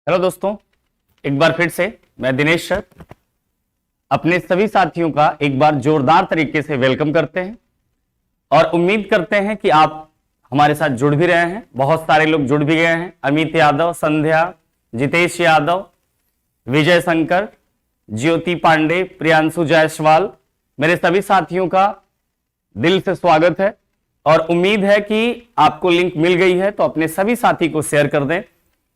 Hello दोस्तों, एक बार फिर से मैं दिनेश सर अपने सभी साथियों का एक बार जोरदार तरीके से वेलकम करते हैं और उम्मीद करते हैं कि आप हमारे साथ जुड़ भी रहे हैं। बहुत सारे लोग जुड़ भी गए हैं। अमित यादव, संध्या, जितेश यादव, विजय शंकर, ज्योति पांडे, प्रियांशु जायसवाल, मेरे सभी साथियों का दिल से स्वागत है और उम्मीद है कि आपको लिंक मिल गई है तो अपने सभी साथी को शेयर कर दें।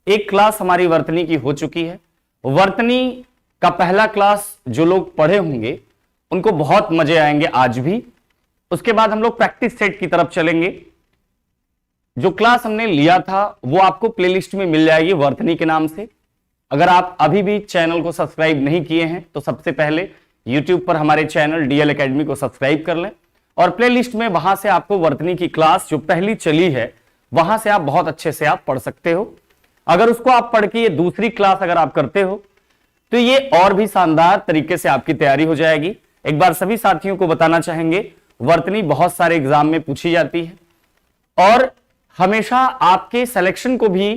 एक क्लास हमारी वर्तनी की हो चुकी है। वर्तनी का पहला क्लास जो लोग पढ़े होंगे उनको बहुत मजे आएंगे आज भी। उसके बाद हम लोग प्रैक्टिस सेट की तरफ चलेंगे। जो क्लास हमने लिया था वो आपको प्लेलिस्ट में मिल जाएगी वर्तनी के नाम से। अगर आप अभी भी चैनल को सब्सक्राइब नहीं किए हैं तो सबसे पहले YouTube पर हमारे चैनल डीएल एकेडमी को सब्सक्राइब कर लें और प्लेलिस्ट में वहां से आपको वर्तनी की क्लास जो पहली चली है वहां से आप बहुत अच्छे से आप पढ़ सकते हो। अगर उसको आप पढ़ के ये दूसरी क्लास अगर आप करते हो तो ये और भी शानदार तरीके से आपकी तैयारी हो जाएगी। एक बार सभी साथियों को बताना चाहेंगे, वर्तनी बहुत सारे एग्जाम में पूछी जाती है और हमेशा आपके सिलेक्शन को भी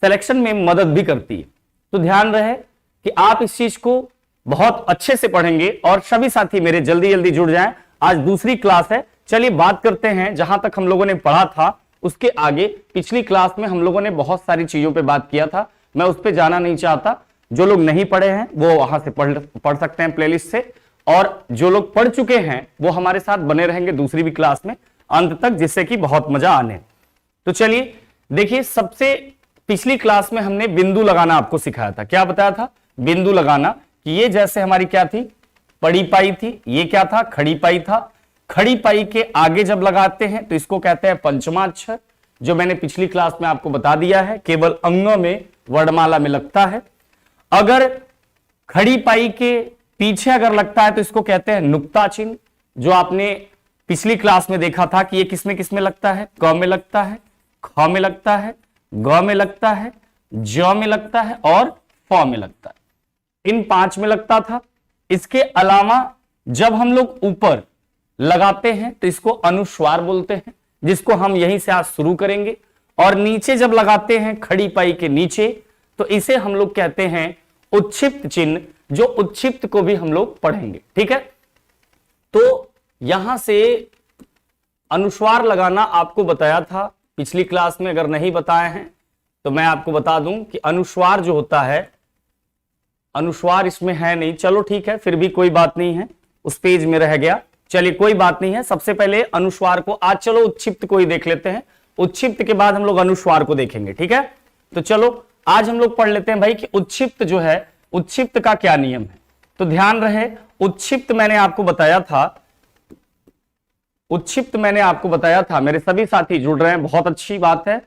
सिलेक्शन में मदद भी करती है। तो ध्यान रहे कि आप इस चीज को बहुत अच्छे से पढ़ेंगे और सभी साथी मेरे जल्दी जल्दी जुड़ जाएं। आज दूसरी क्लास है। चलिए बात करते हैं जहां तक हम लोगों ने पढ़ा था उसके आगे। पिछली क्लास में हम लोगों ने बहुत सारी चीजों पे बात किया था, मैं उस पे जाना नहीं चाहता। जो लोग नहीं पढ़े हैं वो वहां से पढ़ सकते हैं प्लेलिस्ट से, और जो लोग पढ़ चुके हैं वो हमारे साथ बने रहेंगे दूसरी भी क्लास में अंत तक, जिससे कि बहुत मजा आने। तो चलिए देखिए, सबसे पिछली क्लास में हमने बिंदु लगाना आपको सिखाया था। क्या बताया था? बिंदु लगाना कि ये जैसे हमारी क्या थी, पड़ी पाई थी, ये क्या था, खड़ी पाई था। खड़ी पाई के आगे जब लगाते हैं तो इसको कहते हैं पंचमा अक्षर, जो मैंने पिछली क्लास में आपको बता दिया है, केवल अंगों में वर्णमाला में लगता है। अगर खड़ी पाई के पीछे अगर लगता है तो इसको कहते हैं नुक्ता चिन्ह, जो आपने पिछली क्लास में देखा था कि ये किसमें लगता है, क में लगता है, ख में लगता है, ग में लगता है, ज में लगता है और फ में लगता है। इन 5 में लगता था। इसके अलावा जब हम लोग ऊपर लगाते हैं तो इसको अनुस्वार बोलते हैं, जिसको हम यहीं से आज शुरू करेंगे। और नीचे जब लगाते हैं खड़ी पाई के नीचे तो इसे हम लोग कहते हैं उच्छिप्त चिन्ह, जो उच्छिप्त को भी हम लोग पढ़ेंगे। ठीक है, तो यहां से अनुस्वार लगाना आपको बताया था पिछली क्लास में। अगर नहीं बताए हैं तो मैं आपको बता दूं कि अनुस्वार जो होता है, अनुस्वार इसमें है नहीं, चलो ठीक है, फिर भी कोई बात नहीं है, उस पेज में रह गया, चलिए कोई बात नहीं है। सबसे पहले अनुस्वार को आज चलो उच्छिप्त को ही देख लेते हैं, उच्छिप्त के बाद हम लोग अनुस्वार को देखेंगे। ठीक है, तो चलो आज हम लोग पढ़ लेते हैं भाई कि उच्छिप्त जो है, उच्छिप्त का क्या नियम है। तो ध्यान रहे, उच्छिप्त मैंने आपको बताया था, उच्छिप्त मैंने आपको बताया था। मेरे सभी साथी जुड़ रहे हैं, बहुत अच्छी बात है।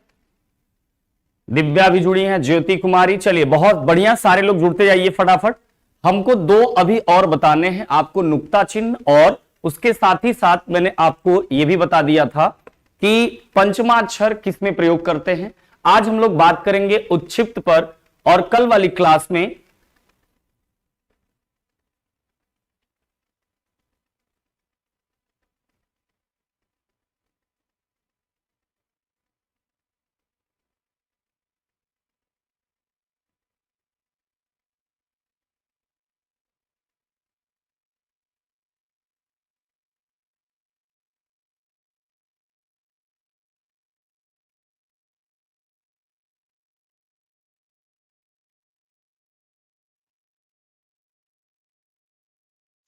दिव्या भी जुड़ी है, ज्योति कुमारी, चलिए बहुत बढ़िया, सारे लोग जुड़ते जाइए फटाफट। हमको 2 अभी और बताने हैं आपको, नुक्ता चिन्ह, और उसके साथ ही साथ मैंने आपको यह भी बता दिया था कि पंचमाक्षर किस में प्रयोग करते हैं। आज हम लोग बात करेंगे उच्छिप्त पर और कल वाली क्लास में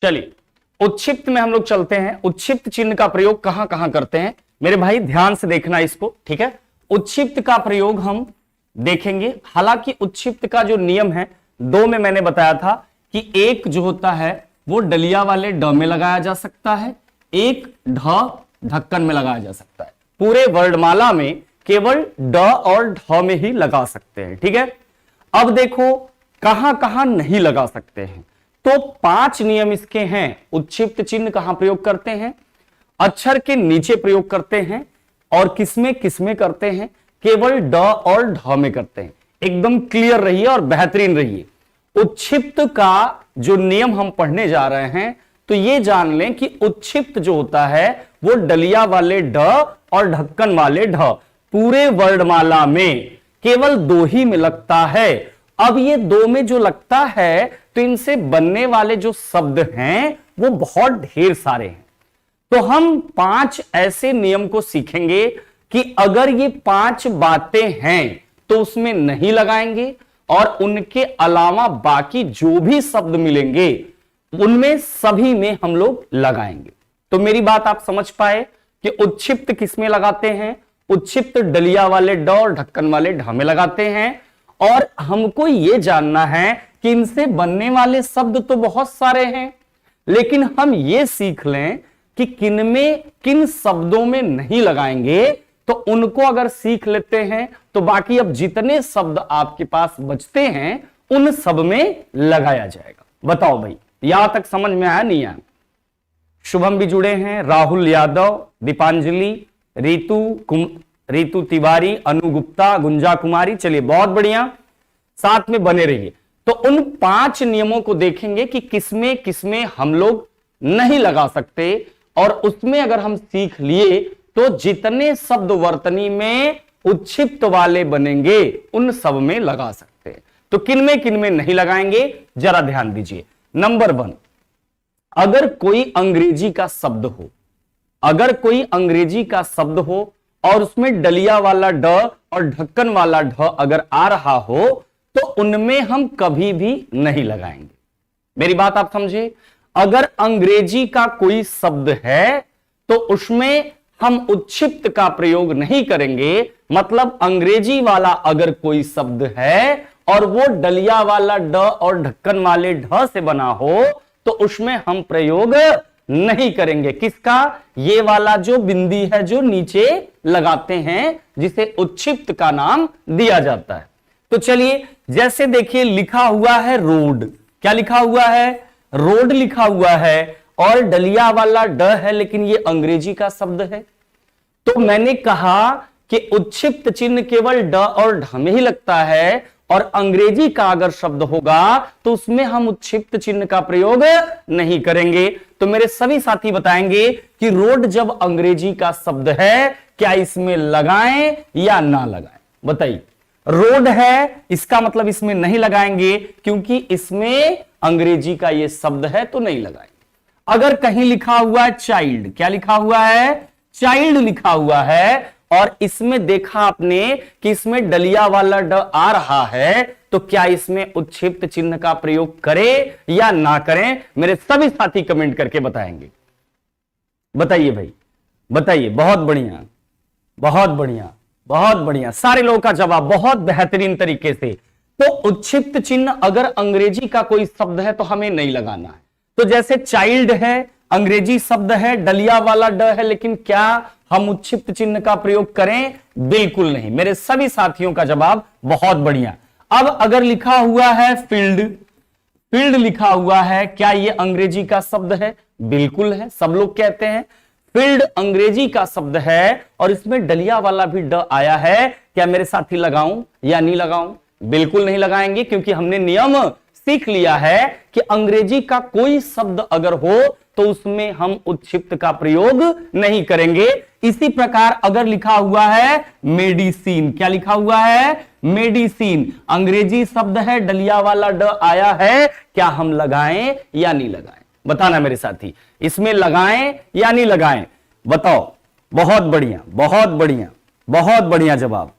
चलिए उच्छिप्त में हम लोग चलते हैं। उच्छिप्त चिन्ह का प्रयोग कहां कहां करते हैं मेरे भाई, ध्यान से देखना इसको। ठीक है, उच्छिप्त का प्रयोग हम देखेंगे। हालांकि उच्छिप्त का जो नियम है 2 में मैंने बताया था कि एक जो होता है वो डलिया वाले ड में लगाया जा सकता है, एक ढ ढक्कन में लगाया जा सकता है। पूरे वर्णमाला में केवल ड और ढ में ही लगा सकते हैं। ठीक है, अब देखो कहां कहां नहीं लगा सकते हैं। तो 5 नियम इसके हैं। उच्छिप्त चिन्ह कहां प्रयोग करते हैं? अक्षर के नीचे प्रयोग करते हैं। और किसमें करते हैं? केवल ड और ढ में करते हैं। एकदम क्लियर रहिए और बेहतरीन रहिए। उच्छिप्त का जो नियम हम पढ़ने जा रहे हैं तो ये जान लें कि उच्छिप्त जो होता है वो डलिया वाले ढ और ढक्कन वाले ढ, पूरे वर्णमाला में केवल दो ही में लगता है। अब ये दो में जो लगता है तो इनसे बनने वाले जो शब्द हैं वो बहुत ढेर सारे हैं। तो हम 5 ऐसे नियम को सीखेंगे कि अगर ये 5 बातें हैं तो उसमें नहीं लगाएंगे, और उनके अलावा बाकी जो भी शब्द मिलेंगे उनमें सभी में हम लोग लगाएंगे। तो मेरी बात आप समझ पाए कि उच्छिप्त किसमें लगाते हैं? उच्छिप्त डलिया वाले ड और ढक्कन वाले ढ में लगाते हैं। और हमको यह जानना है कि इनसे बनने वाले शब्द तो बहुत सारे हैं, लेकिन हम ये सीख लें कि किन शब्दों में नहीं लगाएंगे। तो उनको अगर सीख लेते हैं तो बाकी अब जितने शब्द आपके पास बचते हैं उन सब में लगाया जाएगा। बताओ भाई, यहां तक समझ में आया नहीं आया? शुभम भी जुड़े हैं, राहुल यादव, दीपांजलि, रीतू तिवारी, अनु गुप्ता, गुंजा कुमारी। चलिए बहुत बढ़िया, साथ में बने रहिए। तो उन 5 नियमों को देखेंगे कि किसमें किसमें हम लोग नहीं लगा सकते, और उसमें अगर हम सीख लिए तो जितने शब्द वर्तनी में उच्छिप्त वाले बनेंगे उन सब में लगा सकते हैं। तो किन में नहीं लगाएंगे जरा ध्यान दीजिए। नंबर 1, अगर कोई अंग्रेजी का शब्द हो, अगर कोई अंग्रेजी का शब्द हो और उसमें डलिया वाला ड और ढक्कन वाला ढ अगर आ रहा हो तो उनमें हम कभी भी नहीं लगाएंगे। मेरी बात आप समझे? अगर अंग्रेजी का कोई शब्द है तो उसमें हम उच्छिप्त का प्रयोग नहीं करेंगे। मतलब अंग्रेजी वाला अगर कोई शब्द है और वो डलिया वाला ड और ढक्कन वाले ढ से बना हो तो उसमें हम प्रयोग नहीं करेंगे। किसका? ये वाला जो बिंदी है जो नीचे लगाते हैं, जिसे उच्छिप्त का नाम दिया जाता है। तो चलिए, जैसे देखिए लिखा हुआ है रोड। क्या लिखा हुआ है? रोड लिखा हुआ है, और डलिया वाला ड है, लेकिन ये अंग्रेजी का शब्द है। तो मैंने कहा कि उच्छिप्त चिन्ह केवल ड और ढ में ही लगता है, और अंग्रेजी का अगर शब्द होगा तो उसमें हम उच्छिप्त चिन्ह का प्रयोग नहीं करेंगे। तो मेरे सभी साथी बताएंगे कि रोड जब अंग्रेजी का शब्द है, क्या इसमें लगाएं या ना लगाएं? बताइए। रोड है, इसका मतलब इसमें नहीं लगाएंगे क्योंकि इसमें अंग्रेजी का ये शब्द है, तो नहीं लगाएंगे। अगर कहीं लिखा हुआ है चाइल्ड, क्या लिखा हुआ है? चाइल्ड लिखा हुआ है, और इसमें देखा आपने कि इसमें डलिया वाला ड आ रहा है, तो क्या इसमें उच्छिप्त चिन्ह का प्रयोग करें या ना करें? मेरे सभी साथी कमेंट करके बताएंगे। बताइए भाई, बताइए। बहुत बढ़िया, बहुत बढ़िया, बहुत बढ़िया, सारे लोगों का जवाब बहुत बेहतरीन तरीके से। तो उच्छिप्त चिन्ह अगर अंग्रेजी का कोई शब्द है तो हमें नहीं लगाना है। तो जैसे चाइल्ड है, अंग्रेजी शब्द है, डलिया वाला ड है, लेकिन क्या हम उच्छिप्त चिन्ह का प्रयोग करें? बिल्कुल नहीं। मेरे सभी साथियों का जवाब बहुत बढ़िया। अब अगर लिखा हुआ है फील्ड, फील्ड लिखा हुआ है, क्या यह अंग्रेजी का शब्द है? बिल्कुल है, सब लोग कहते हैं। फील्ड अंग्रेजी का शब्द है और इसमें डलिया वाला भी ड आया है, क्या मेरे साथी लगाऊं या नहीं लगाऊं? बिल्कुल नहीं लगाएंगे, क्योंकि हमने नियम सीख लिया है कि अंग्रेजी का कोई शब्द अगर हो तो उसमें हम उच्छिप्त का प्रयोग नहीं करेंगे। इसी प्रकार अगर लिखा हुआ है मेडिसिन, क्या लिखा हुआ है? मेडिसिन अंग्रेजी शब्द है, डलिया वाला ड आया है, क्या हम लगाएं या नहीं लगाएं? बताना मेरे साथी, इसमें लगाएं या नहीं लगाएं? बताओ। बहुत बढ़िया, बहुत बढ़िया, बहुत बढ़िया जवाब,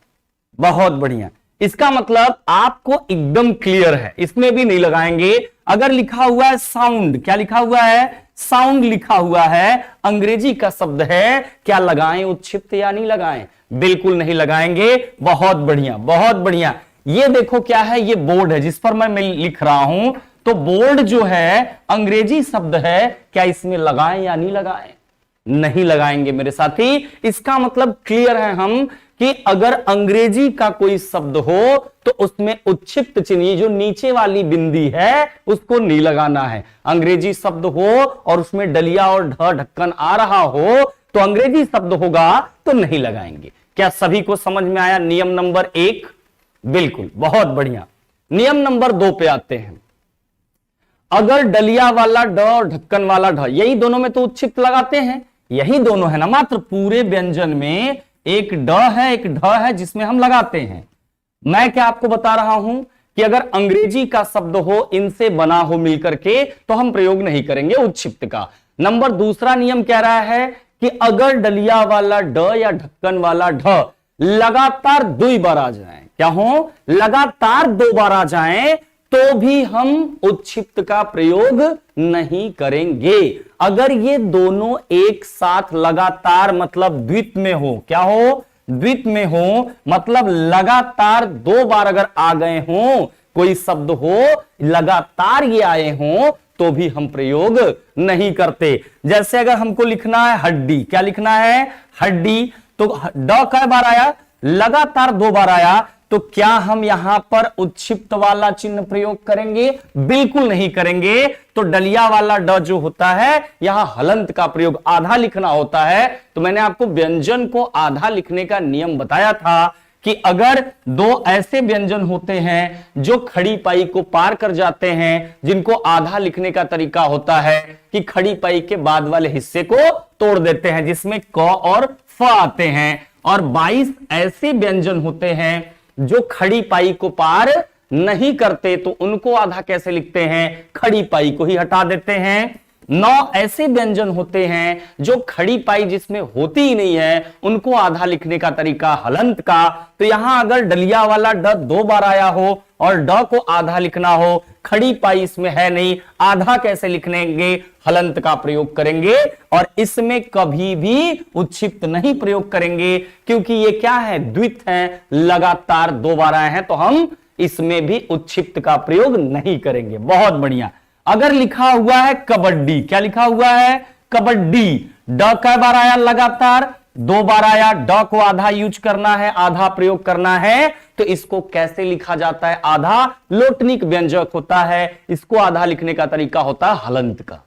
बहुत बढ़िया। इसका मतलब आपको एकदम क्लियर है, इसमें भी नहीं लगाएंगे। अगर लिखा हुआ है साउंड, क्या लिखा हुआ है? साउंड लिखा हुआ है, अंग्रेजी का शब्द है, क्या लगाएं उच्छिप्त या नहीं लगाएं? बिल्कुल नहीं लगाएंगे। बहुत बढ़िया, बहुत बढ़िया। ये देखो क्या है, ये बोर्ड है जिस पर मैं लिख रहा हूं। तो बोर्ड जो है अंग्रेजी शब्द है, क्या इसमें लगाएं या नहीं लगाएं? नहीं लगाएंगे मेरे साथी। इसका मतलब क्लियर है हम कि अगर अंग्रेजी का कोई शब्द हो तो उसमें उच्छिप्त चिन्ह, जो नीचे वाली बिंदी है, उसको नहीं लगाना है। अंग्रेजी शब्द हो और उसमें डलिया और ढ ढक्कन आ रहा हो तो अंग्रेजी शब्द होगा तो नहीं लगाएंगे। क्या सभी को समझ में आया नियम नंबर 1? बिल्कुल, बहुत बढ़िया। नियम नंबर 2 पे आते हैं। अगर डलिया वाला ड और ढक्कन वाला ढ, यही दोनों में तो उच्छिप्त लगाते हैं, यही दोनों है ना, मात्र पूरे व्यंजन में एक ड है एक ढ है जिसमें हम लगाते हैं। मैं क्या आपको बता रहा हूं कि अगर अंग्रेजी का शब्द हो, इनसे बना हो मिलकर के, तो हम प्रयोग नहीं करेंगे उच्छिप्त का। नंबर दूसरा नियम कह रहा है कि अगर डलिया वाला ड या ढक्कन वाला ढ लगातार 2 बार आ जाए, क्या हो, लगातार 2 बार आ जाए, तो भी हम उच्छिप्त का प्रयोग नहीं करेंगे। अगर ये दोनों एक साथ लगातार मतलब द्वित में हो, क्या हो, द्वित में हो, मतलब लगातार 2 बार अगर आ गए हो, कोई शब्द हो लगातार ये आए हो, तो भी हम प्रयोग नहीं करते। जैसे अगर हमको लिखना है हड्डी, क्या लिखना है, हड्डी, तो ड कै बार आया, लगातार 2 बार आया, तो क्या हम यहां पर उच्छिप्त वाला चिन्ह प्रयोग करेंगे, बिल्कुल नहीं करेंगे। तो डलिया वाला ड जो होता है, यहां हलंत का प्रयोग, आधा लिखना होता है। तो मैंने आपको व्यंजन को आधा लिखने का नियम बताया था कि अगर 2 ऐसे व्यंजन होते हैं जो खड़ी पाई को पार कर जाते हैं, जिनको आधा लिखने का तरीका होता है कि खड़ी पाई के बाद वाले हिस्से को तोड़ देते हैं, जिसमें क और फ आते हैं, और 22 ऐसे व्यंजन होते हैं जो खड़ी पाई को पार नहीं करते, तो उनको आधा कैसे लिखते हैं, खड़ी पाई को ही हटा देते हैं। 9 ऐसे व्यंजन होते हैं जो खड़ी पाई जिसमें होती ही नहीं है, उनको आधा लिखने का तरीका हलंत का। तो यहां अगर डलिया वाला ड 2 बार आया हो और ड को आधा लिखना हो, खड़ी पाई इसमें है नहीं, आधा कैसे लिखेंगे, हलंत का प्रयोग करेंगे। और इसमें कभी भी उच्छिप्त नहीं प्रयोग करेंगे, क्योंकि ये क्या है, द्वित है, लगातार 2 बार आए हैं, तो हम इसमें भी उच्छिप्त का प्रयोग नहीं करेंगे। बहुत बढ़िया। अगर लिखा हुआ है कबड्डी, क्या लिखा हुआ है, कबड्डी, ड कै बार आया, लगातार 2 बार आया, ड को आधा यूज करना है, आधा प्रयोग करना है, तो इसको कैसे लिखा जाता है, आधा लोटनिक व्यंजक होता है, इसको आधा लिखने का तरीका होता है हलंत का।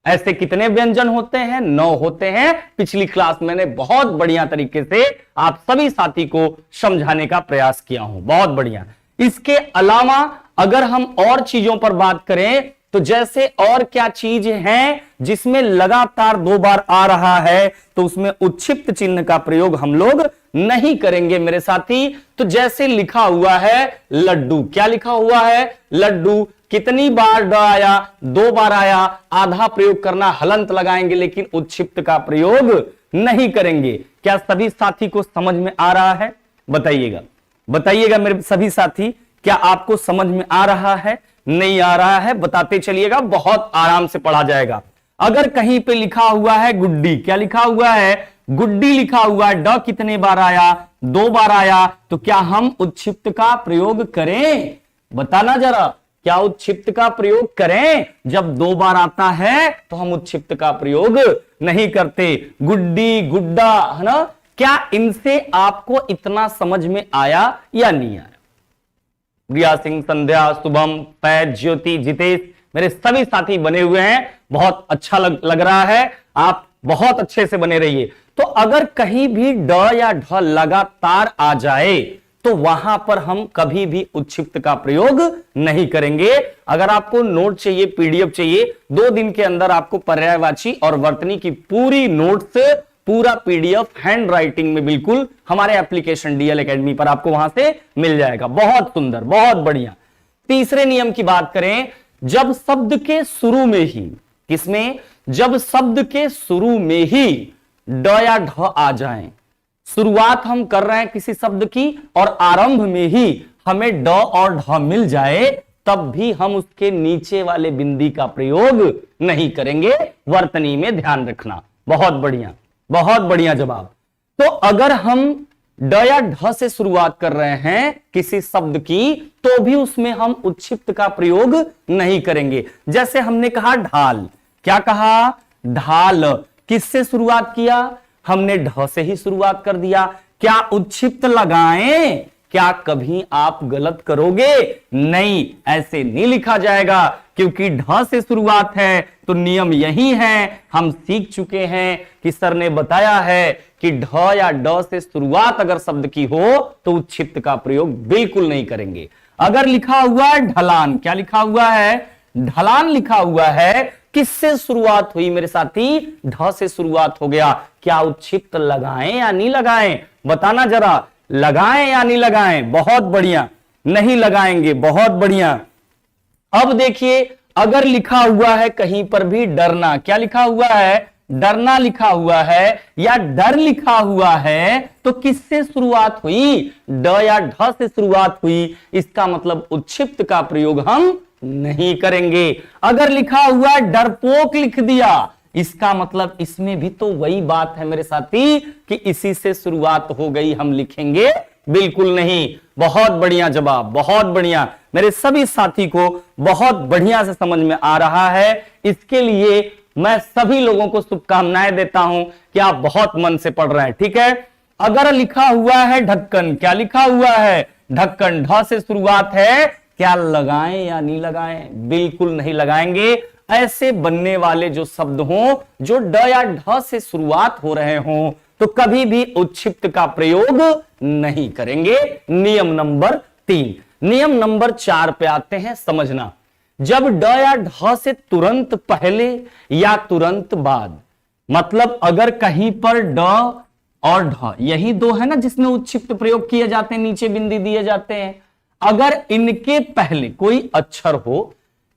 ऐसे कितने व्यंजन होते हैं, 9 होते हैं। पिछली क्लास मैंने बहुत बढ़िया तरीके से आप सभी साथी को समझाने का प्रयास किया हूं, बहुत बढ़िया। इसके अलावा अगर हम और चीजों पर बात करें, तो जैसे और क्या चीज है जिसमें लगातार 2 बार आ रहा है, तो उसमें उच्छिप्त चिन्ह का प्रयोग हम लोग नहीं करेंगे मेरे साथी। तो जैसे लिखा हुआ है लड्डू, क्या लिखा हुआ है, लड्डू, कितनी बार ड आया, 2 बार आया, आधा प्रयोग करना, हलंत लगाएंगे, लेकिन उच्छिप्त का प्रयोग नहीं करेंगे। क्या सभी साथी को समझ में आ रहा है, बताइएगा, बताइएगा मेरे सभी साथी, क्या आपको समझ में आ रहा है, नहीं आ रहा है, बताते चलिएगा, बहुत आराम से पढ़ा जाएगा। अगर कहीं पे लिखा हुआ है गुड्डी, क्या लिखा हुआ है, गुड्डी लिखा हुआ है, ड कितने बार आया, 2 बार आया, तो क्या हम उच्छिप्त का प्रयोग करें, बताना जरा, क्या उच्छिप्त का प्रयोग करें? जब 2 बार आता है तो हम उच्छिप्त का प्रयोग नहीं करते। गुड्डी, गुड्डा, है ना, क्या इनसे आपको इतना समझ में आया या नहीं आया? प्रिया सिंह, संध्या, शुभम, फैज, ज्योति, जितेश, मेरे सभी साथी बने हुए हैं, बहुत अच्छा लग रहा है, आप बहुत अच्छे से बने रहिए। तो अगर कहीं भी ड या ढ लगातार आ जाए, तो वहां पर हम कभी भी उच्छिप्त का प्रयोग नहीं करेंगे। अगर आपको नोट चाहिए, पीडीएफ चाहिए, 2 दिन के अंदर आपको पर्यायवाची और वर्तनी की पूरी नोट्स, पूरा पीडीएफ हैंड राइटिंग में बिल्कुल हमारे एप्लीकेशन डीएल एकेडमी पर आपको वहां से मिल जाएगा। बहुत सुंदर, बहुत बढ़िया। तीसरे नियम की बात करें, जब शब्द के शुरू में ही, किसमें, जब शब्द के शुरू में ही ड या ढ आ जाएं, शुरुआत हम कर रहे हैं किसी शब्द की और आरंभ में ही हमें ड और ढ मिल जाए, तब भी हम उसके नीचे वाले बिंदी का प्रयोग नहीं करेंगे। वर्तनी में ध्यान रखना। बहुत बढ़िया, बहुत बढ़िया जवाब। तो अगर हम ड या ढ से शुरुआत कर रहे हैं किसी शब्द की, तो भी उसमें हम उच्छिप्त का प्रयोग नहीं करेंगे। जैसे हमने कहा ढाल, क्या कहा, ढाल, किससे शुरुआत किया, हमने ढ से ही शुरुआत कर दिया। क्या उच्छिप्त लगाएं? क्या कभी आप गलत करोगे? नहीं, ऐसे नहीं लिखा जाएगा, क्योंकि ढ से शुरुआत है तो नियम यही है। हम सीख चुके हैं कि सर ने बताया है कि ढ या ड से शुरुआत अगर शब्द की हो तो उच्छिप्त का प्रयोग बिल्कुल नहीं करेंगे। अगर लिखा हुआ है ढलान, क्या लिखा हुआ है, ढलान लिखा हुआ है, किससे शुरुआत हुई मेरे साथी, ढ से शुरुआत हो गया। क्या उच्छिप्त लगाएं या नहीं लगाएं, बताना जरा। लगाएं या नहीं लगाएं? बहुत बढ़िया, नहीं लगाएंगे, बहुत बढ़िया। अब देखिए, अगर लिखा हुआ है कहीं पर भी डरना, क्या लिखा हुआ है? डरना लिखा हुआ है या डर लिखा हुआ है, तो किससे शुरुआत हुई? ड या ढ से शुरुआत हुई। इसका मतलब उच्छिप्त का प्रयोग हम नहीं करेंगे। अगर लिखा हुआ डरपोक लिख दिया, इसका मतलब इसमें भी तो वही बात है मेरे साथी कि इसी से शुरुआत हो गई, हम लिखेंगे बिल्कुल नहीं। बहुत बढ़िया जवाब, बहुत बढ़िया। मेरे सभी साथी को बहुत बढ़िया से समझ में आ रहा है। इसके लिए मैं सभी लोगों को शुभकामनाएं देता हूं कि आप बहुत मन से पढ़ रहे हैं, ठीक है। अगर लिखा हुआ है ढक्कन, क्या लिखा हुआ है? ढक्कन, ढ से शुरुआत है, क्या लगाएं या नहीं लगाएं? बिल्कुल नहीं लगाएंगे। ऐसे बनने वाले जो शब्द हों जो ड या ढ से शुरुआत हो रहे हों, तो कभी भी उच्छिप्त का प्रयोग नहीं करेंगे। नियम नंबर 3। नियम नंबर 4 पे आते हैं, समझना। जब ड या ढ से तुरंत पहले या तुरंत बाद, मतलब अगर कहीं पर ड और ढ यही दो है ना जिसमें उच्छिप्त प्रयोग किए जाते हैं, नीचे बिंदी दिए जाते हैं, अगर इनके पहले कोई अक्षर हो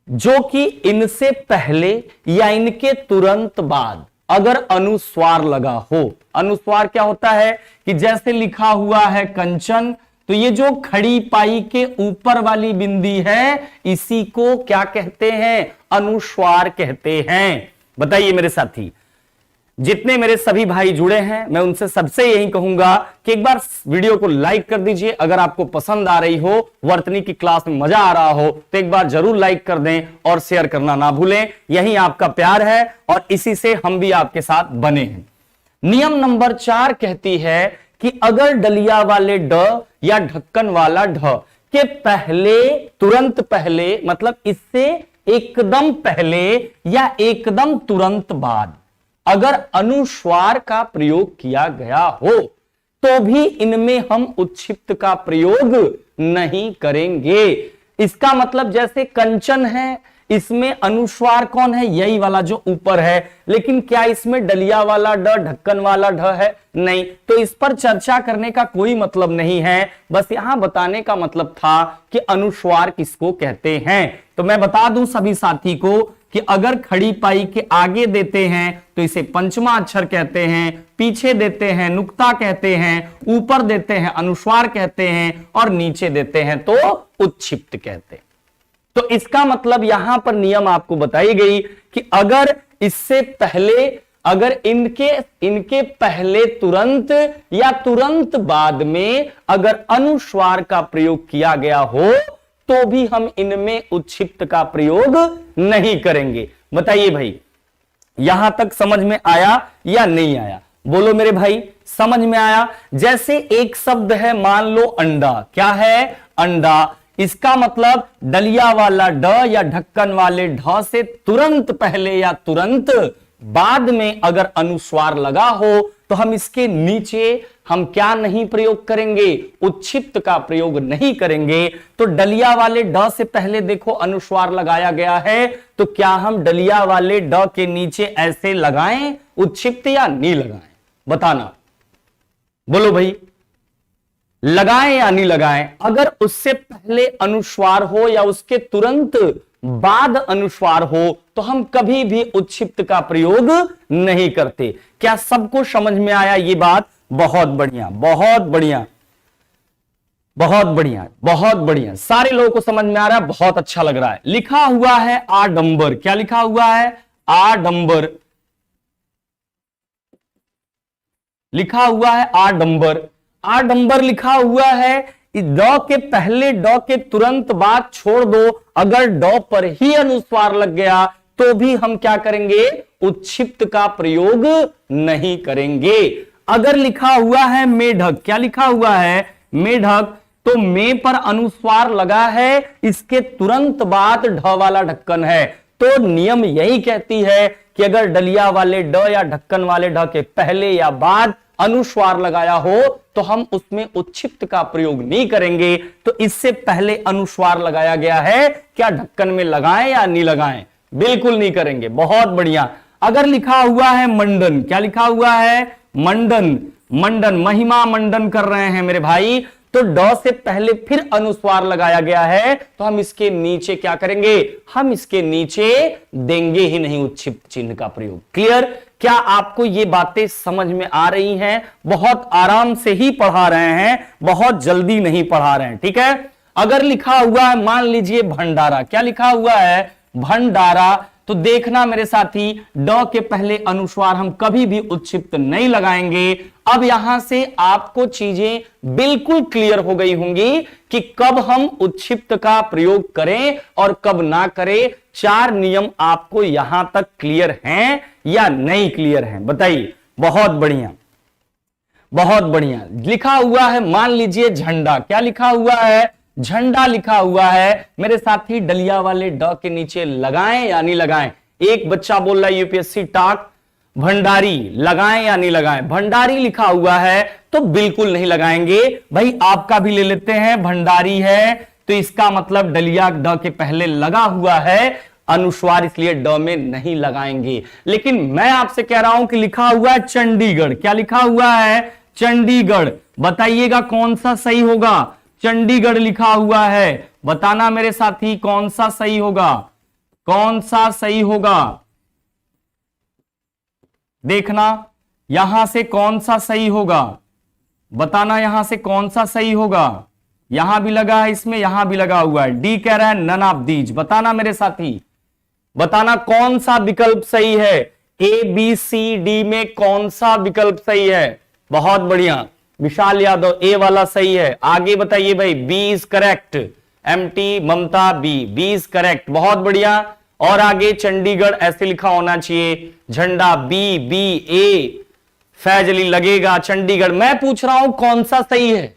जो कि इनसे पहले या इनके तुरंत बाद अगर अनुस्वार लगा हो। अनुस्वार क्या होता है कि जैसे लिखा हुआ है कंचन, तो ये जो खड़ी पाई के ऊपर वाली बिंदी है, इसी को क्या कहते हैं? अनुस्वार कहते हैं। बताइए मेरे साथी, जितने मेरे सभी भाई जुड़े हैं, मैं उनसे सबसे यही कहूंगा कि एक बार वीडियो को लाइक कर दीजिए। अगर आपको पसंद आ रही हो, वर्तनी की क्लास में मजा आ रहा हो, तो एक बार जरूर लाइक कर दें और शेयर करना ना भूलें। यही आपका प्यार है और इसी से हम भी आपके साथ बने हैं। नियम नंबर 4 कहती है कि अगर डलिया वाले ड या ढक्कन वाला ढ के पहले, तुरंत पहले, मतलब इससे एकदम पहले या एकदम तुरंत बाद अगर अनुस्वार का प्रयोग किया गया हो, तो भी इनमें हम उच्छिप्त का प्रयोग नहीं करेंगे। इसका मतलब जैसे कंचन है, इसमें अनुस्वार कौन है? यही वाला जो ऊपर है। लेकिन क्या इसमें डलिया वाला ड, ढक्कन वाला ढ है? नहीं। तो इस पर चर्चा करने का कोई मतलब नहीं है, बस यहां बताने का मतलब था कि अनुस्वार किसको कहते हैं। तो मैं बता दूं सभी साथी को कि अगर खड़ी पाई के आगे देते हैं तो इसे पंचमा अक्षर कहते हैं, पीछे देते हैं नुक्ता कहते हैं, ऊपर देते हैं अनुस्वार कहते हैं और नीचे देते हैं तो उच्छिप्त कहते हैं। तो इसका मतलब यहां पर नियम आपको बताई गई कि अगर इससे पहले, अगर इनके पहले तुरंत या तुरंत बाद में अगर अनुस्वार का प्रयोग किया गया हो, तो भी हम इनमें उच्छिप्त का प्रयोग नहीं करेंगे। बताइए भाई, यहां तक समझ में आया या नहीं आया? बोलो मेरे भाई, समझ में आया? जैसे एक शब्द है, मान लो अंडा। क्या है? अंडा। इसका मतलब डलिया वाला ड या ढक्कन वाले ढ से तुरंत पहले या तुरंत बाद में अगर अनुस्वार लगा हो, तो हम इसके नीचे हम क्या नहीं प्रयोग करेंगे? उच्छिप्त का प्रयोग नहीं करेंगे। तो डलिया वाले ड से पहले देखो अनुस्वार लगाया गया है, तो क्या हम डलिया वाले ड के नीचे ऐसे लगाएं उच्छिप्त या नहीं लगाएं? बताना, बोलो भाई, लगाएं या नहीं लगाएं? अगर उससे पहले अनुस्वार हो या उसके तुरंत बाद अनुस्वार हो, तो हम कभी भी उच्छिप्त का प्रयोग नहीं करते। क्या सबको समझ में आया ये बात? बहुत बढ़िया, बहुत बढ़िया, बहुत बढ़िया, बहुत बढ़िया। सारे लोगों को समझ में आ रहा है, बहुत अच्छा लग रहा है। लिखा हुआ है आडंबर। क्या लिखा हुआ है? आडंबर। लिखा हुआ है आडंबर। आडंबर लिखा हुआ है, ड के पहले ड के तुरंत बाद छोड़ दो, अगर ड पर ही अनुस्वार लग गया तो भी हम क्या करेंगे? उच्छिप्त का प्रयोग नहीं करेंगे। अगर लिखा हुआ है मेढक। क्या लिखा हुआ है? मेढक। तो मे पर अनुस्वार लगा है, इसके तुरंत बाद ढ वाला ढक्कन है, तो नियम यही कहती है कि अगर डलिया वाले ड या ढक्कन वाले ढ के पहले या बाद अनुस्वार लगाया हो, तो हम उसमें उच्छिप्त का प्रयोग नहीं करेंगे। तो इससे पहले अनुस्वार लगाया गया है, क्या ढक्कन में लगाएं या नहीं लगाएं? बिल्कुल नहीं करेंगे। बहुत बढ़िया। अगर लिखा हुआ है मंडन। क्या लिखा हुआ है? मंडन। मंडन, महिमा मंडन कर रहे हैं मेरे भाई, तो ड से पहले फिर अनुस्वार लगाया गया है, तो हम इसके नीचे क्या करेंगे, हम इसके नीचे देंगे ही नहीं उच्छिप्त चिन्ह का प्रयोग। क्लियर? क्या आपको ये बातें समझ में आ रही हैं? बहुत आराम से ही पढ़ा रहे हैं, बहुत जल्दी नहीं पढ़ा रहे हैं, ठीक है। अगर लिखा हुआ है मान लीजिए भंडारा, क्या लिखा हुआ है, भंडारा, तो देखना मेरे साथी, ड के पहले अनुस्वार हम कभी भी उच्छिप्त नहीं लगाएंगे। अब यहां से आपको चीजें बिल्कुल क्लियर हो गई होंगी कि कब हम उच्छिप्त का प्रयोग करें और कब ना करें। 4 नियम आपको यहां तक क्लियर हैं या नहीं क्लियर हैं, बताइए। बहुत बढ़िया, बहुत बढ़िया। लिखा हुआ है मान लीजिए झंडा, क्या लिखा हुआ है, झंडा लिखा हुआ है मेरे साथी, डलिया वाले ड के नीचे लगाएं या नहीं लगाएं। एक बच्चा बोल रहा है यूपीएससी टाक, भंडारी लगाएं या नहीं लगाएं। भंडारी लिखा हुआ है तो बिल्कुल नहीं लगाएंगे भाई। आपका भी ले लेते हैं, भंडारी है तो इसका मतलब डलिया ड के पहले लगा हुआ है अनुस्वार, इसलिए ड में नहीं लगाएंगे। लेकिन मैं आपसे कह रहा हूं कि लिखा हुआ है चंडीगढ़, क्या लिखा हुआ है, चंडीगढ़, बताइएगा कौन सा सही होगा। चंडीगढ़ लिखा हुआ है, बताना मेरे साथी कौन सा सही होगा, कौन सा सही होगा। देखना यहां से कौन सा सही होगा, बताना यहां से कौन सा सही होगा। यहां भी लगा है, इसमें यहां भी लगा हुआ है, डी कह रहा है नन ऑफ दीज। बताना मेरे साथी, बताना कौन सा विकल्प सही है, ए बी सी डी में कौन सा विकल्प सही है। बहुत बढ़िया, विशाल यादव ए वाला सही है। आगे बताइए भाई, बी इज करेक्ट, एमटी ममता बी इज करेक्ट, बहुत बढ़िया। और आगे चंडीगढ़ ऐसे लिखा होना चाहिए, झंडा बी ए, फैज अली लगेगा चंडीगढ़। मैं पूछ रहा हूं कौन सा सही है।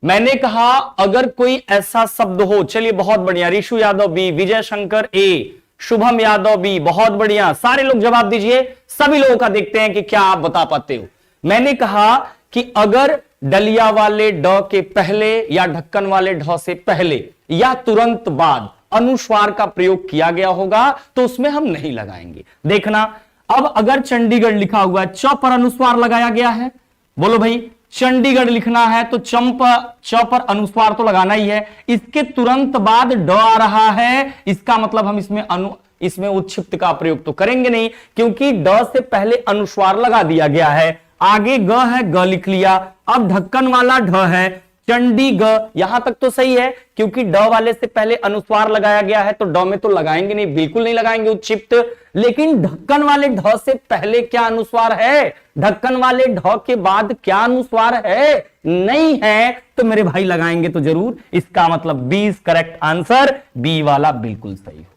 मैंने कहा अगर कोई ऐसा शब्द हो, चलिए बहुत बढ़िया, ऋषु यादव बी, विजय शंकर ए, शुभम यादव बी, बहुत बढ़िया। सारे लोग जवाब दीजिए, सभी लोगों का देखते हैं कि क्या आप बता पाते हो। मैंने कहा कि अगर डलिया वाले ड के पहले या ढक्कन वाले ढ से पहले या तुरंत बाद अनुस्वार का प्रयोग किया गया होगा तो उसमें हम नहीं लगाएंगे। देखना, अब अगर चंडीगढ़ लिखा हुआ है, च पर अनुस्वार लगाया गया है, बोलो भाई चंडीगढ़ लिखना है तो च पर अनुस्वार तो लगाना ही है। इसके तुरंत बाद ड आ रहा है, इसका मतलब हम इसमें उच्छिप्त का प्रयोग तो करेंगे नहीं, क्योंकि ड से पहले अनुस्वार लगा दिया गया है। आगे ग है, ग लिख लिया। अब ढक्कन वाला ढ है, चंडी ग, यहां तक तो सही है, क्योंकि ड वाले से पहले अनुस्वार लगाया गया है तो ड में तो लगाएंगे नहीं, बिल्कुल नहीं लगाएंगे उच्छिप्त। लेकिन ढक्कन वाले ढ से पहले क्या अनुस्वार है, ढक्कन वाले ढ के बाद क्या अनुस्वार है, नहीं है, तो मेरे भाई लगाएंगे तो जरूर। इसका मतलब B is correct answer, B वाला बिल्कुल सही होगा।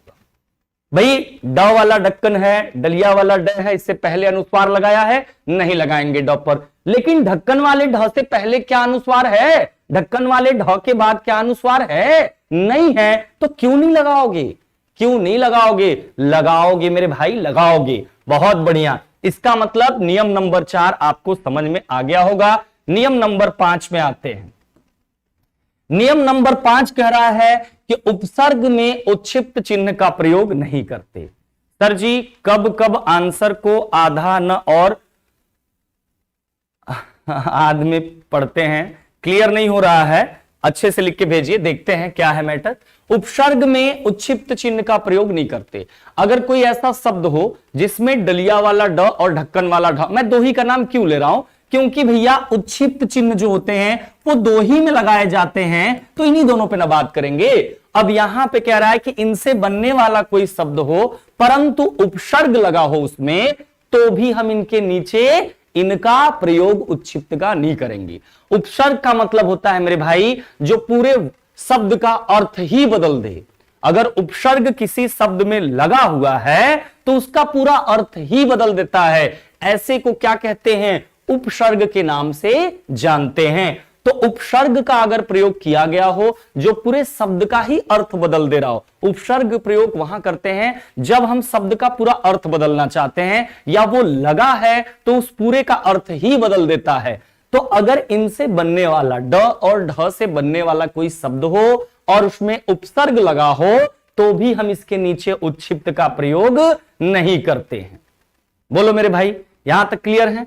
भाई ड वाला ढक्कन है, डलिया वाला ड है, इससे पहले अनुस्वार लगाया है, नहीं लगाएंगे ड पर। लेकिन ढक्कन वाले ढ से पहले क्या अनुस्वार है, ढक्कन वाले ढ के बाद क्या अनुस्वार है, नहीं है, तो क्यों नहीं लगाओगे, क्यों नहीं लगाओगे, लगाओगे मेरे भाई, लगाओगे। बहुत बढ़िया। इसका मतलब नियम नंबर 4 आपको समझ में आ गया होगा। नियम नंबर 5 में आते हैं। नियम नंबर 5 कह रहा है कि उपसर्ग में उच्छिप्त चिन्ह का प्रयोग नहीं करते। सर जी कब कब आंसर को आधा न और आध में पढ़ते हैं, क्लियर नहीं हो रहा है, अच्छे से लिख के भेजिए, देखते हैं क्या है मैटर। उपसर्ग में उच्छिप्त चिन्ह का प्रयोग नहीं करते। अगर कोई ऐसा शब्द हो जिसमें डलिया वाला ड और ढक्कन वाला ढ, मैं दो ही का नाम क्यों ले रहा हूं, क्योंकि भैया उच्छिप्त चिन्ह जो होते हैं वो दो ही में लगाए जाते हैं, तो इन्हीं दोनों पे ना बात करेंगे। अब यहां पे कह रहा है कि इनसे बनने वाला कोई शब्द हो परंतु उपसर्ग लगा हो उसमें, तो भी हम इनके नीचे इनका प्रयोग उच्छिप्त का नहीं करेंगे। उपसर्ग का मतलब होता है मेरे भाई जो पूरे शब्द का अर्थ ही बदल दे। अगर उपसर्ग किसी शब्द में लगा हुआ है तो उसका पूरा अर्थ ही बदल देता है। ऐसे को क्या कहते हैं, उपसर्ग के नाम से जानते हैं। तो उपसर्ग का अगर प्रयोग किया गया हो जो पूरे शब्द का ही अर्थ बदल दे रहा हो, उपसर्ग प्रयोग वहां करते हैं जब हम शब्द का पूरा अर्थ बदलना चाहते हैं या वो लगा है तो उस पूरे का अर्थ ही बदल देता है। तो अगर इनसे बनने वाला ड और ढ से बनने वाला कोई शब्द हो और उसमें उपसर्ग लगा हो तो भी हम इसके नीचे उच्छिप्त का प्रयोग नहीं करते हैं। बोलो मेरे भाई, यहां तक क्लियर है?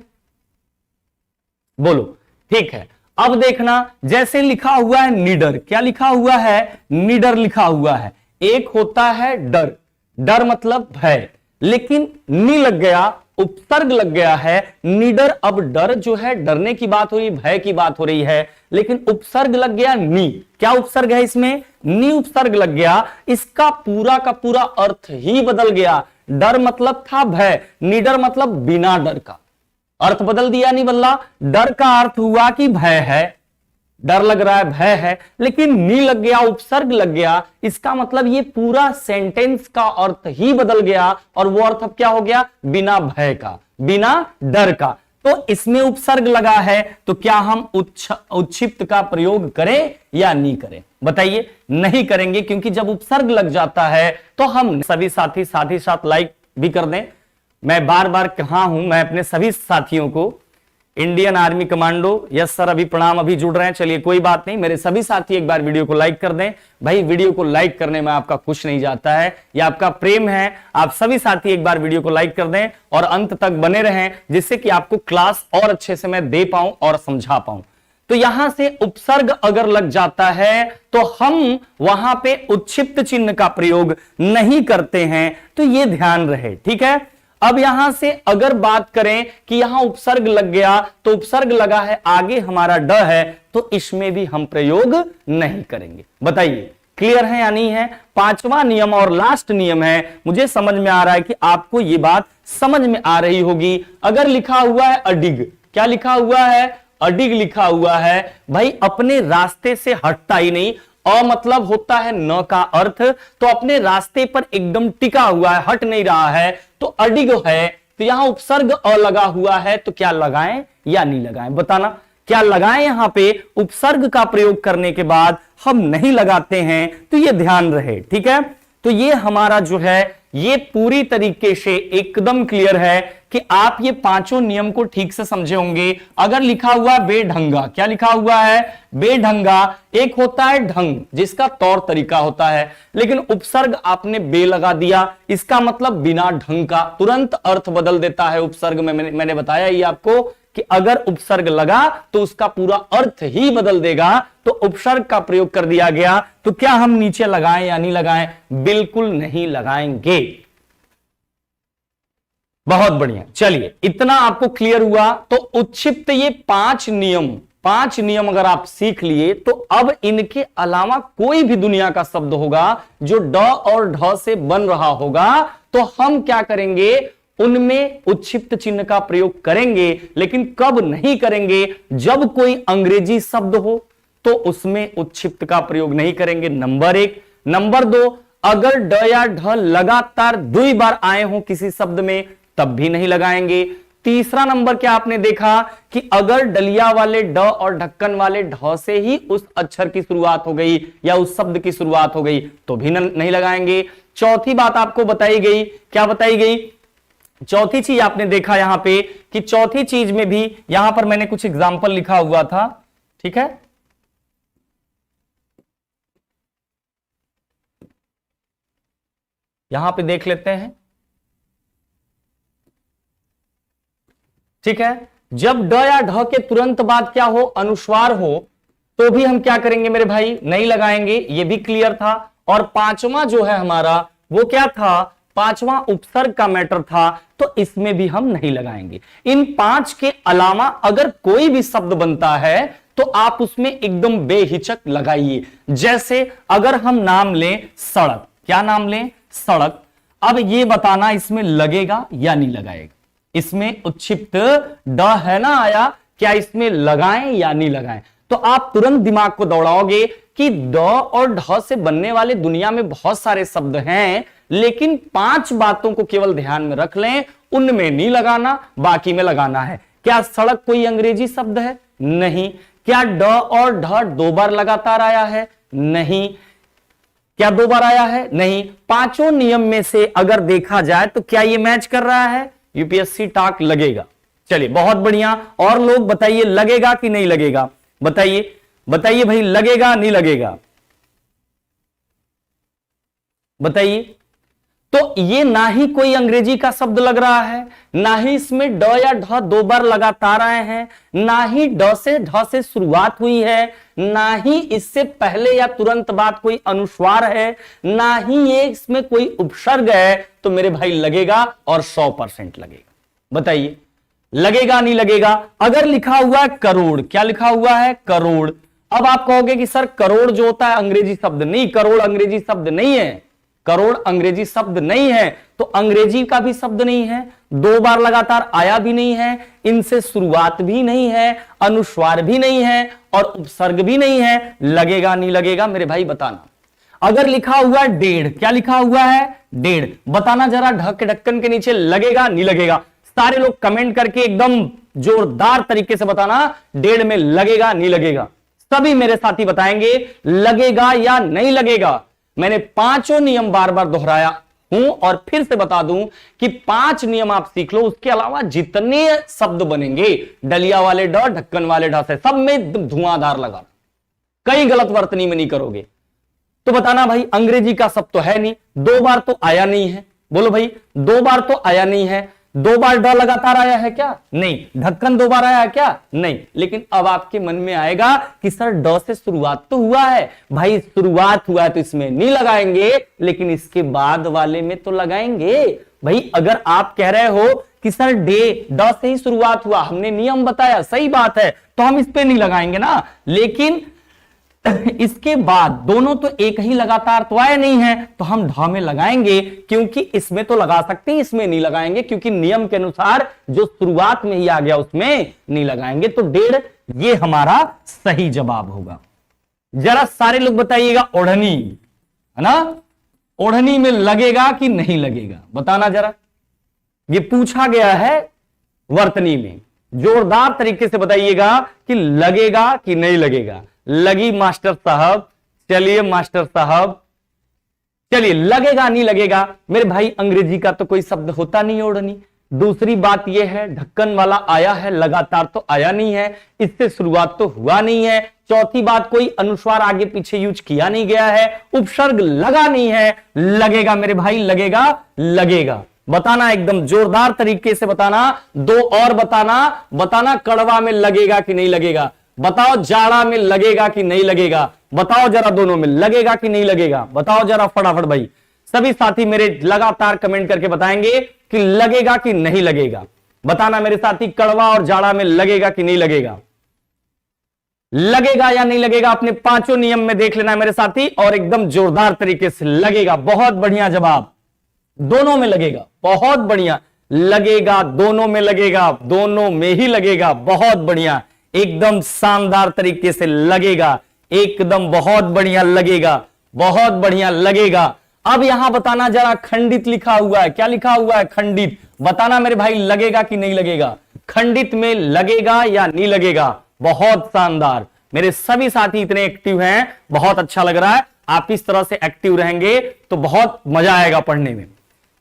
बोलो, ठीक है। अब देखना, जैसे लिखा हुआ है निडर, क्या लिखा हुआ है? निडर लिखा हुआ है। एक होता है डर, डर मतलब भय, लेकिन नी लग गया, उपसर्ग लग गया है निडर। अब डर जो है, डरने की बात हो रही, भय की बात हो रही है, लेकिन उपसर्ग लग गया नी। क्या उपसर्ग है इसमें? नी उपसर्ग लग गया। इसका पूरा का पूरा अर्थ ही बदल गया। डर मतलब था भय, निडर मतलब बिना डर का। अर्थ बदल दिया, नहीं बदला। डर का अर्थ हुआ कि भय है, डर लग रहा है, भय है, लेकिन नी लग गया, उपसर्ग लग गया। इसका मतलब ये पूरा सेंटेंस का अर्थ ही बदल गया। और वो अर्थ अब क्या हो गया? बिना भय का, बिना डर का। तो इसमें उपसर्ग लगा है, तो क्या हम उच्छिप्त का प्रयोग करें या नहीं करें? बताइए। नहीं करेंगे, क्योंकि जब उपसर्ग लग जाता है तो हम सभी साथी साथ ही साथ लाइक भी कर दें। मैं बार बार कहा हूं, मैं अपने सभी साथियों को, Indian army commando, yes sir अभी प्रणाम, अभी जुड़ रहे हैं, चलिए कोई बात नहीं। मेरे सभी साथी एक बार वीडियो को लाइक कर दें। भाई वीडियो को लाइक करने में आपका कुछ नहीं जाता है, यह आपका प्रेम है। आप सभी साथी एक बार वीडियो को लाइक कर दें और अंत तक बने रहें, जिससे कि आपको क्लास और अच्छे से मैं दे पाऊं और समझा पाऊं। तो यहां से उपसर्ग अगर लग जाता है तो हम वहां पे उच्छिप्त चिन्ह का प्रयोग नहीं करते हैं, तो यह ध्यान रहे, ठीक है। अब यहां से अगर बात करें कि यहां उपसर्ग लग गया, तो उपसर्ग लगा है, आगे हमारा ड है, तो इसमें भी हम प्रयोग नहीं करेंगे। बताइए क्लियर है या नहीं है? पांचवा नियम और लास्ट नियम है। मुझे समझ में आ रहा है कि आपको यह बात समझ में आ रही होगी। अगर लिखा हुआ है अडिग, क्या लिखा हुआ है? अडिग लिखा हुआ है। भाई अपने रास्ते से हटता ही नहीं, अ मतलब होता है न का अर्थ, तो अपने रास्ते पर एकदम टिका हुआ है, हट नहीं रहा है, तो अडिग है। तो यहां उपसर्ग अ लगा हुआ है, तो क्या लगाएं या नहीं लगाएं? बताना, क्या लगाएं? यहां पे उपसर्ग का प्रयोग करने के बाद हम नहीं लगाते हैं, तो ये ध्यान रहे, ठीक है। तो ये हमारा जो है, ये पूरी तरीके से एकदम क्लियर है कि आप ये पांचों नियम को ठीक से समझे होंगे। अगर लिखा हुआ बेढंगा, क्या लिखा हुआ है? बेढंगा। एक होता है ढंग, जिसका तौर तरीका होता है, लेकिन उपसर्ग आपने बे लगा दिया, इसका मतलब बिना ढंग का। तुरंत अर्थ बदल देता है उपसर्ग में। मैंने बताया ही आपको कि अगर उपसर्ग लगा तो उसका पूरा अर्थ ही बदल देगा। तो उपसर्ग का प्रयोग कर दिया गया, तो क्या हम नीचे लगाएं या नहीं लगाएं? बिल्कुल नहीं लगाएंगे। बहुत बढ़िया, चलिए इतना आपको क्लियर हुआ। तो उच्छिप्त ये पांच नियम अगर आप सीख लिए, तो अब इनके अलावा कोई भी दुनिया का शब्द होगा जो ड और ढ से बन रहा होगा, तो हम क्या करेंगे? उनमें उच्छिप्त चिन्ह का प्रयोग करेंगे। लेकिन कब नहीं करेंगे? जब कोई अंग्रेजी शब्द हो तो उसमें उच्छिप्त का प्रयोग नहीं करेंगे, नंबर एक। नंबर दो, अगर ड या ढ लगातार 2 बार आए हो किसी शब्द में, तब भी नहीं लगाएंगे। तीसरा नंबर क्या आपने देखा कि अगर डलिया वाले ड और ढक्कन वाले ढ से ही उस अक्षर की शुरुआत हो गई या उस शब्द की शुरुआत हो गई, तो भी नहीं लगाएंगे। चौथी बात आपको बताई गई, क्या बताई गई? चौथी चीज आपने देखा यहां पे कि चौथी चीज में भी, यहां पर मैंने कुछ एग्जाम्पल लिखा हुआ था, ठीक है। यहां पे देख लेते हैं, ठीक है। जब ड या ढ के तुरंत बाद क्या हो? अनुस्वार हो, तो भी हम क्या करेंगे मेरे भाई? नहीं लगाएंगे। ये भी क्लियर था। और पांचवा जो है हमारा, वो क्या था? पांचवा उपसर्ग का मैटर था, तो इसमें भी हम नहीं लगाएंगे। इन 5 के अलावा अगर कोई भी शब्द बनता है, तो आप उसमें एकदम बेहिचक लगाइए। जैसे अगर हम नाम लें सड़क, क्या नाम लें? सड़क। अब ये बताना इसमें लगेगा या नहीं लगाएगा? इसमें उच्छिप्त ड है ना आया, क्या इसमें लगाएं या नहीं लगाएं? तो आप तुरंत दिमाग को दौड़ाओगे कि ड और ढ से बनने वाले दुनिया में बहुत सारे शब्द हैं, लेकिन 5 बातों को केवल ध्यान में रख लें, उनमें नहीं लगाना, बाकी में लगाना है। क्या सड़क कोई अंग्रेजी शब्द है? नहीं। क्या ड और ढ 2 बार लगातार आया है? नहीं। क्या 2 बार आया है? नहीं। पांचों नियम में से अगर देखा जाए तो क्या ये मैच कर रहा है? यूपीएससी टाक लगेगा। चलिए बहुत बढ़िया। और लोग बताइए लगेगा कि नहीं लगेगा? बताइए, बताइए भाई, लगेगा नहीं लगेगा? बताइए। तो ये ना ही कोई अंग्रेजी का शब्द लग रहा है, ना ही इसमें ड या ढ दो बार लगातार आए हैं, ना ही ड से ढ से शुरुआत हुई है, ना ही इससे पहले या तुरंत बाद कोई अनुस्वार है, ना ही ये इसमें कोई उपसर्ग है। तो मेरे भाई लगेगा और 100% लगेगा। बताइए लगेगा नहीं लगेगा? अगर लिखा हुआ है करोड़, क्या लिखा हुआ है? करोड़। अब आप कहोगे कि सर करोड़ जो होता है अंग्रेजी शब्द नहीं, करोड़ अंग्रेजी शब्द नहीं है, करोड़ अंग्रेजी शब्द नहीं है, तो अंग्रेजी का भी शब्द नहीं है, दो बार लगातार आया भी नहीं है, इनसे शुरुआत भी नहीं है, अनुस्वार भी नहीं है और उपसर्ग भी नहीं है। लगेगा नहीं लगेगा मेरे भाई बताना। अगर लिखा हुआ है डेढ़, क्या लिखा हुआ है? डेढ़। बताना जरा ढक ढक्कन के नीचे लगेगा नहीं लगेगा? सारे लोग कमेंट करके एकदम जोरदार तरीके से बताना, डेढ़ में लगेगा नहीं लगेगा? सभी मेरे साथी बताएंगे लगेगा या नहीं लगेगा। मैंने पांचों नियम बार बार दोहराया हूं और फिर से बता दूं कि 5 नियम आप सीख लो, उसके अलावा जितने शब्द बनेंगे डलिया वाले ड ढक्कन वाले ढ से सब में धुआंधार लगा, कई गलत वर्तनी में नहीं करोगे। तो बताना भाई अंग्रेजी का शब्द तो है नहीं, 2 बार तो आया नहीं है। बोलो भाई 2 बार तो आया नहीं है। 2 बार ड लगातार आया है क्या? नहीं। ढक्कन 2 बार आया है क्या? नहीं। लेकिन अब आपके मन में आएगा कि सर ड से शुरुआत तो हुआ है। भाई शुरुआत हुआ है तो इसमें नहीं लगाएंगे, लेकिन इसके बाद वाले में तो लगाएंगे। भाई अगर आप कह रहे हो कि सर ड से ही शुरुआत हुआ, हमने नियम बताया, सही बात है, तो हम इस पे नहीं लगाएंगे ना। लेकिन इसके बाद दोनों तो एक ही लगातार तो आए नहीं है, तो हम ढ में लगाएंगे, क्योंकि इसमें तो लगा सकते हैं, इसमें नहीं लगाएंगे, क्योंकि नियम के अनुसार जो शुरुआत में ही आ गया उसमें नहीं लगाएंगे। तो डेढ़ ये हमारा सही जवाब होगा। जरा सारे लोग बताइएगा ओढ़नी, है ना? ओढ़नी में लगेगा कि नहीं लगेगा? बताना जरा। ये पूछा गया है वर्तनी में, जोरदार तरीके से बताइएगा कि लगेगा कि नहीं लगेगा। लगी मास्टर साहब, चलिए मास्टर साहब, चलिए लगेगा नहीं लगेगा? मेरे भाई अंग्रेजी का तो कोई शब्द होता नहीं ओढ़नी। दूसरी बात यह है ढक्कन वाला आया है, लगातार तो आया नहीं है, इससे शुरुआत तो हुआ नहीं है। चौथी बात कोई अनुस्वार आगे पीछे यूज किया नहीं गया है, उपसर्ग लगा नहीं है। लगेगा मेरे भाई, लगेगा लगेगा। बताना एकदम जोरदार तरीके से बताना। 2 और बताना कड़वा में लगेगा कि नहीं लगेगा? बताओ जाड़ा में लगेगा कि नहीं लगेगा? बताओ जरा दोनों में लगेगा कि नहीं लगेगा? बताओ जरा फटाफट भाई। सभी साथी मेरे लगातार कमेंट करके बताएंगे कि लगेगा कि नहीं लगेगा। बताना मेरे साथी कड़वा और जाड़ा में लगेगा कि नहीं लगेगा? लगेगा या नहीं लगेगा? अपने 5 नियम में देख लेना है मेरे साथी, और एकदम जोरदार तरीके से लगेगा। बहुत बढ़िया जवाब, दोनों में लगेगा। बहुत बढ़िया, लगेगा, दोनों में लगेगा, दोनों में ही लगेगा। बहुत बढ़िया, एकदम शानदार तरीके से लगेगा, एकदम बहुत बढ़िया लगेगा, बहुत बढ़िया लगेगा। अब यहां बताना जरा खंडित लिखा हुआ है, क्या लिखा हुआ है? खंडित। बताना मेरे भाई लगेगा कि नहीं लगेगा? खंडित में लगेगा या नहीं लगेगा? बहुत शानदार, मेरे सभी साथी इतने एक्टिव हैं, बहुत अच्छा लग रहा है। आप इस तरह से एक्टिव रहेंगे तो बहुत मजा आएगा पढ़ने में,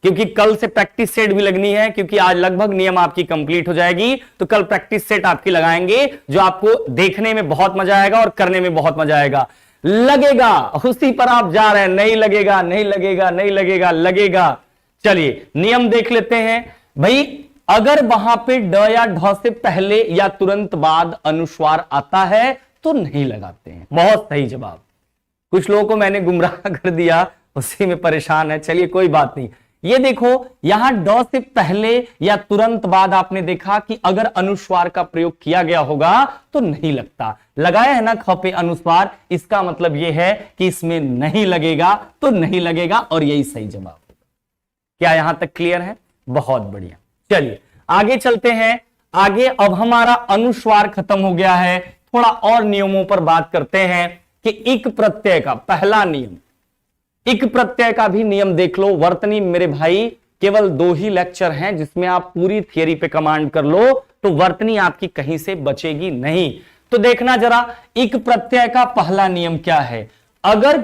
क्योंकि कल से प्रैक्टिस सेट भी लगनी है, क्योंकि आज लगभग नियम आपकी कंप्लीट हो जाएगी, तो कल प्रैक्टिस सेट आपकी लगाएंगे, जो आपको देखने में बहुत मजा आएगा और करने में बहुत मजा आएगा। लगेगा, उसी पर आप जा रहे हैं। नहीं लगेगा, नहीं लगेगा, नहीं लगेगा, लगेगा। चलिए नियम देख लेते हैं भाई। अगर वहां पे ड या ढ से पहले या तुरंत बाद अनुस्वार आता है तो नहीं लगाते हैं। बहुत सही जवाब। कुछ लोगों को मैंने गुमराह कर दिया, उसी में परेशान है। चलिए कोई बात नहीं। ये देखो यहां ड से पहले या तुरंत बाद आपने देखा कि अगर अनुस्वार का प्रयोग किया गया होगा तो नहीं लगता। लगाया है ना ख पे अनुस्वार, इसका मतलब यह है कि इसमें नहीं लगेगा, तो नहीं लगेगा और यही सही जवाब होगा। क्या यहां तक क्लियर है? बहुत बढ़िया। चलिए आगे चलते हैं। आगे अब हमारा अनुस्वार खत्म हो गया है, थोड़ा और नियमों पर बात करते हैं कि इक प्रत्यय का पहला नियम, इक प्रत्यय का भी नियम देख लो। वर्तनी मेरे भाई केवल 2 ही लेक्चर हैं जिसमें आप पूरी थियरी पे कमांड कर लो, तो वर्तनी आपकी कहीं से बचेगी नहीं। तो देखना जरा इक प्रत्यय का पहला नियम क्या है। अगर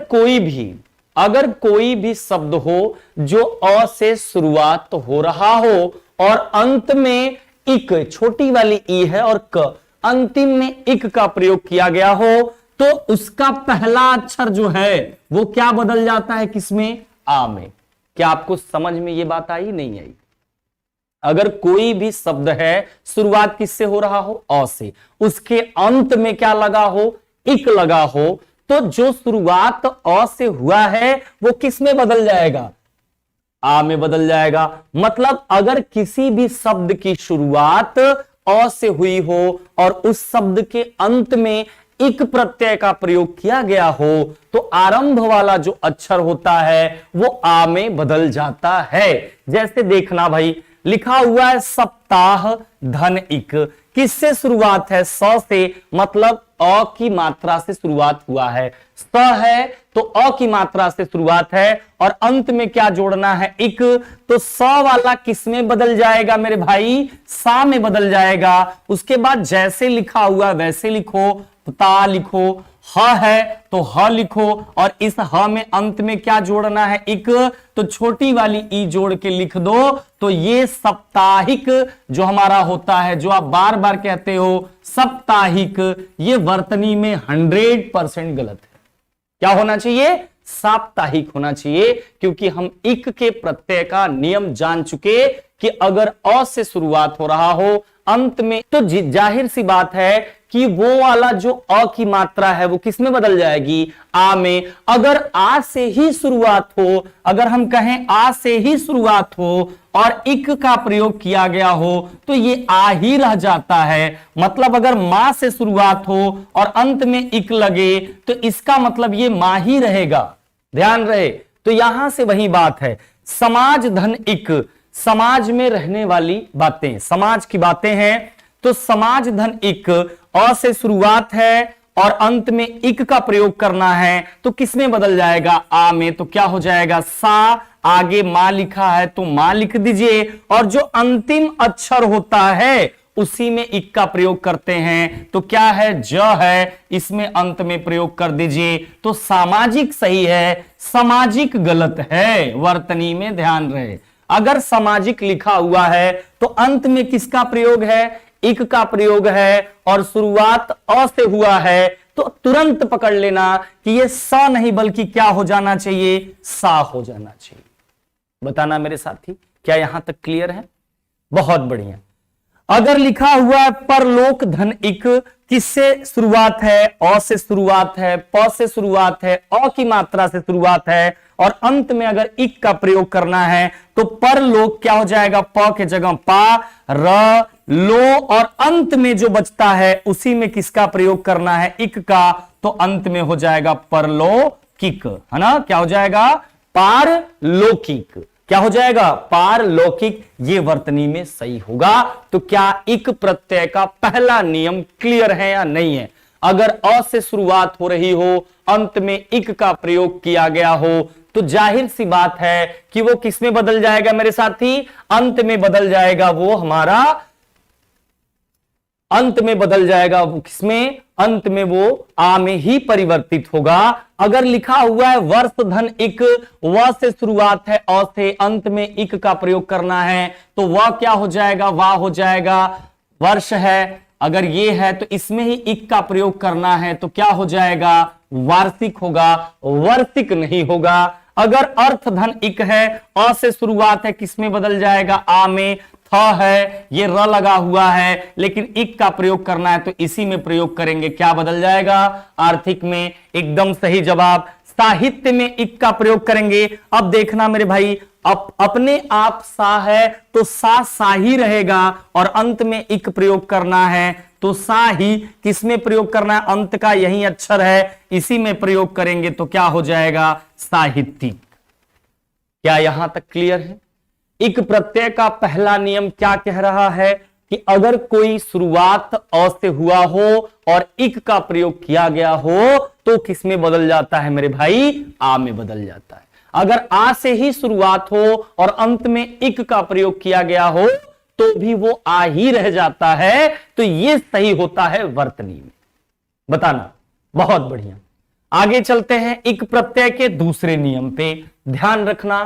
कोई भी शब्द हो जो अ से शुरुआत तो हो रहा हो और अंत में इक, छोटी वाली ई है, और क, अंतिम में इक का प्रयोग किया गया हो, तो उसका पहला अक्षर जो है वो क्या बदल जाता है? किसमें? आ में। क्या आपको समझ में ये बात आई नहीं आई? अगर कोई भी शब्द है शुरुआत किससे हो रहा हो? अ से, उसके अंत में क्या लगा हो? इक लगा हो, तो जो शुरुआत अ से हुआ है वो किस में बदल जाएगा? आ में बदल जाएगा। मतलब अगर किसी भी शब्द की शुरुआत अ से हुई हो और उस शब्द के अंत में इक प्रत्यय का प्रयोग किया गया हो तो आरंभ वाला जो अक्षर होता है वो आ में बदल जाता है। जैसे देखना भाई, लिखा हुआ है सप्ताह धन इक, किससे शुरुआत है? स से, मतलब अ की मात्रा से शुरुआत हुआ है। स है तो अ की मात्रा से शुरुआत है और अंत में क्या जोड़ना है? इक। तो स वाला किस में बदल जाएगा मेरे भाई? सा में बदल जाएगा। उसके बाद जैसे लिखा हुआ वैसे लिखो, ता लिखो, ह है तो ह लिखो और इस ह में अंत में क्या जोड़ना है? इक। तो छोटी वाली ई जोड़ के लिख दो। तो ये साप्ताहिक जो हमारा होता है, जो आप बार बार कहते हो साप्ताहिक, ये वर्तनी में 100% गलत है। क्या होना चाहिए? साप्ताहिक होना चाहिए, क्योंकि हम इक के प्रत्यय का नियम जान चुके कि अगर अ से शुरुआत हो रहा हो अंत में, तो जाहिर सी बात है कि वो वाला जो अ की मात्रा है वो किस में बदल जाएगी? आ में। अगर आ से ही शुरुआत हो, अगर हम कहें आ से ही शुरुआत हो और इक का प्रयोग किया गया हो तो ये आ ही रह जाता है। मतलब अगर मां से शुरुआत हो और अंत में इक लगे तो इसका मतलब ये मां ही रहेगा। ध्यान रहे। तो यहां से वही बात है, समाज धन इक, समाज में रहने वाली बातें, समाज की बातें हैं। तो समाज धन इक, अ से शुरुआत है और अंत में इक का प्रयोग करना है तो किस में बदल जाएगा? आ में। तो क्या हो जाएगा? सा, आगे मां लिखा है तो मां लिख दीजिए और जो अंतिम अक्षर होता है उसी में इक का प्रयोग करते हैं तो क्या है? ज है, इसमें अंत में प्रयोग कर दीजिए। तो सामाजिक सही है, सामाजिक गलत है। वर्तनी में ध्यान रहे, अगर सामाजिक लिखा हुआ है तो अंत में किसका प्रयोग है? इक का प्रयोग है और शुरुआत अ से हुआ है तो तुरंत पकड़ लेना कि ये स नहीं बल्कि क्या हो जाना चाहिए? सा हो जाना चाहिए। बताना मेरे साथी, क्या यहां तक क्लियर है? बहुत बढ़िया। अगर लिखा हुआ है परलोक धन इक, किससे शुरुआत है? अ से शुरुआत है, प से शुरुआत है, अ की मात्रा से शुरुआत है और अंत में अगर इक का प्रयोग करना है तो परलोक क्या हो जाएगा? प के जगह पा, र, लो और अंत में जो बचता है उसी में किसका प्रयोग करना है? इक का। तो अंत में हो जाएगा परलौकिक, है ना? क्या हो जाएगा? पारलौकिक। क्या हो जाएगा? पारलौकिक। ये वर्तनी में सही होगा। तो क्या इक प्रत्यय का पहला नियम क्लियर है या नहीं है? अगर अ से शुरुआत हो रही हो, अंत में इक का प्रयोग किया गया हो तो जाहिर सी बात है कि वो किस में बदल जाएगा मेरे साथी? अंत में बदल जाएगा। वो हमारा अंत में बदल जाएगा। किसमें? अंत में वो आ में ही परिवर्तित होगा। अगर लिखा हुआ है वर्ष धन इक, व से शुरुआत है, अ से, अंत में इक का प्रयोग करना है तो वह क्या हो जाएगा? वाह हो जाएगा। वर्ष है, अगर ये है तो इसमें ही इक का प्रयोग करना है तो क्या हो जाएगा? वार्षिक होगा, वर्षिक नहीं होगा। अगर अर्थ धन इक है, अ से शुरुआत है, किसमें बदल जाएगा? आ में। थ है, ये र लगा हुआ है लेकिन इक का प्रयोग करना है तो इसी में प्रयोग करेंगे। क्या बदल जाएगा? आर्थिक में। एकदम सही जवाब। साहित्य में इक का प्रयोग करेंगे। अब देखना मेरे भाई, अपने आप सा है तो सा ही रहेगा और अंत में इक प्रयोग करना है तो सा ही किसमें प्रयोग करना है? अंत का यही अक्षर है, इसी में प्रयोग करेंगे तो क्या हो जाएगा? साहित्यिक। क्या यहां तक क्लियर है? इक प्रत्यय का पहला नियम क्या कह रहा है कि अगर कोई शुरुआत अ से हुआ हो और इक का प्रयोग किया गया हो तो किसमें बदल जाता है मेरे भाई? आ में बदल जाता है। अगर आ से ही शुरुआत हो और अंत में इक का प्रयोग किया गया हो तो भी वो आ ही रह जाता है। तो ये सही होता है वर्तनी में। बताना। बहुत बढ़िया। आगे चलते हैं इक प्रत्यय के दूसरे नियम पे। ध्यान रखना,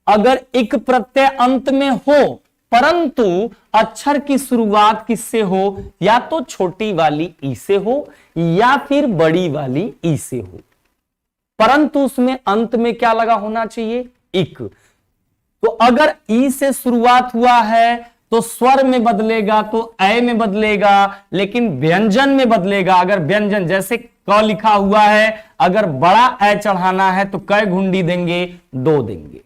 अगर इक प्रत्यय अंत में हो परंतु अक्षर की शुरुआत किससे हो? या तो छोटी वाली ई से हो या फिर बड़ी वाली ई से हो, परंतु उसमें अंत में क्या लगा होना चाहिए? इक। तो अगर ई से शुरुआत हुआ है तो स्वर में बदलेगा तो ए में बदलेगा, लेकिन व्यंजन में बदलेगा। अगर व्यंजन जैसे क लिखा हुआ है, अगर बड़ा ए चढ़ाना है तो कै घुंडी देंगे? 2 देंगे।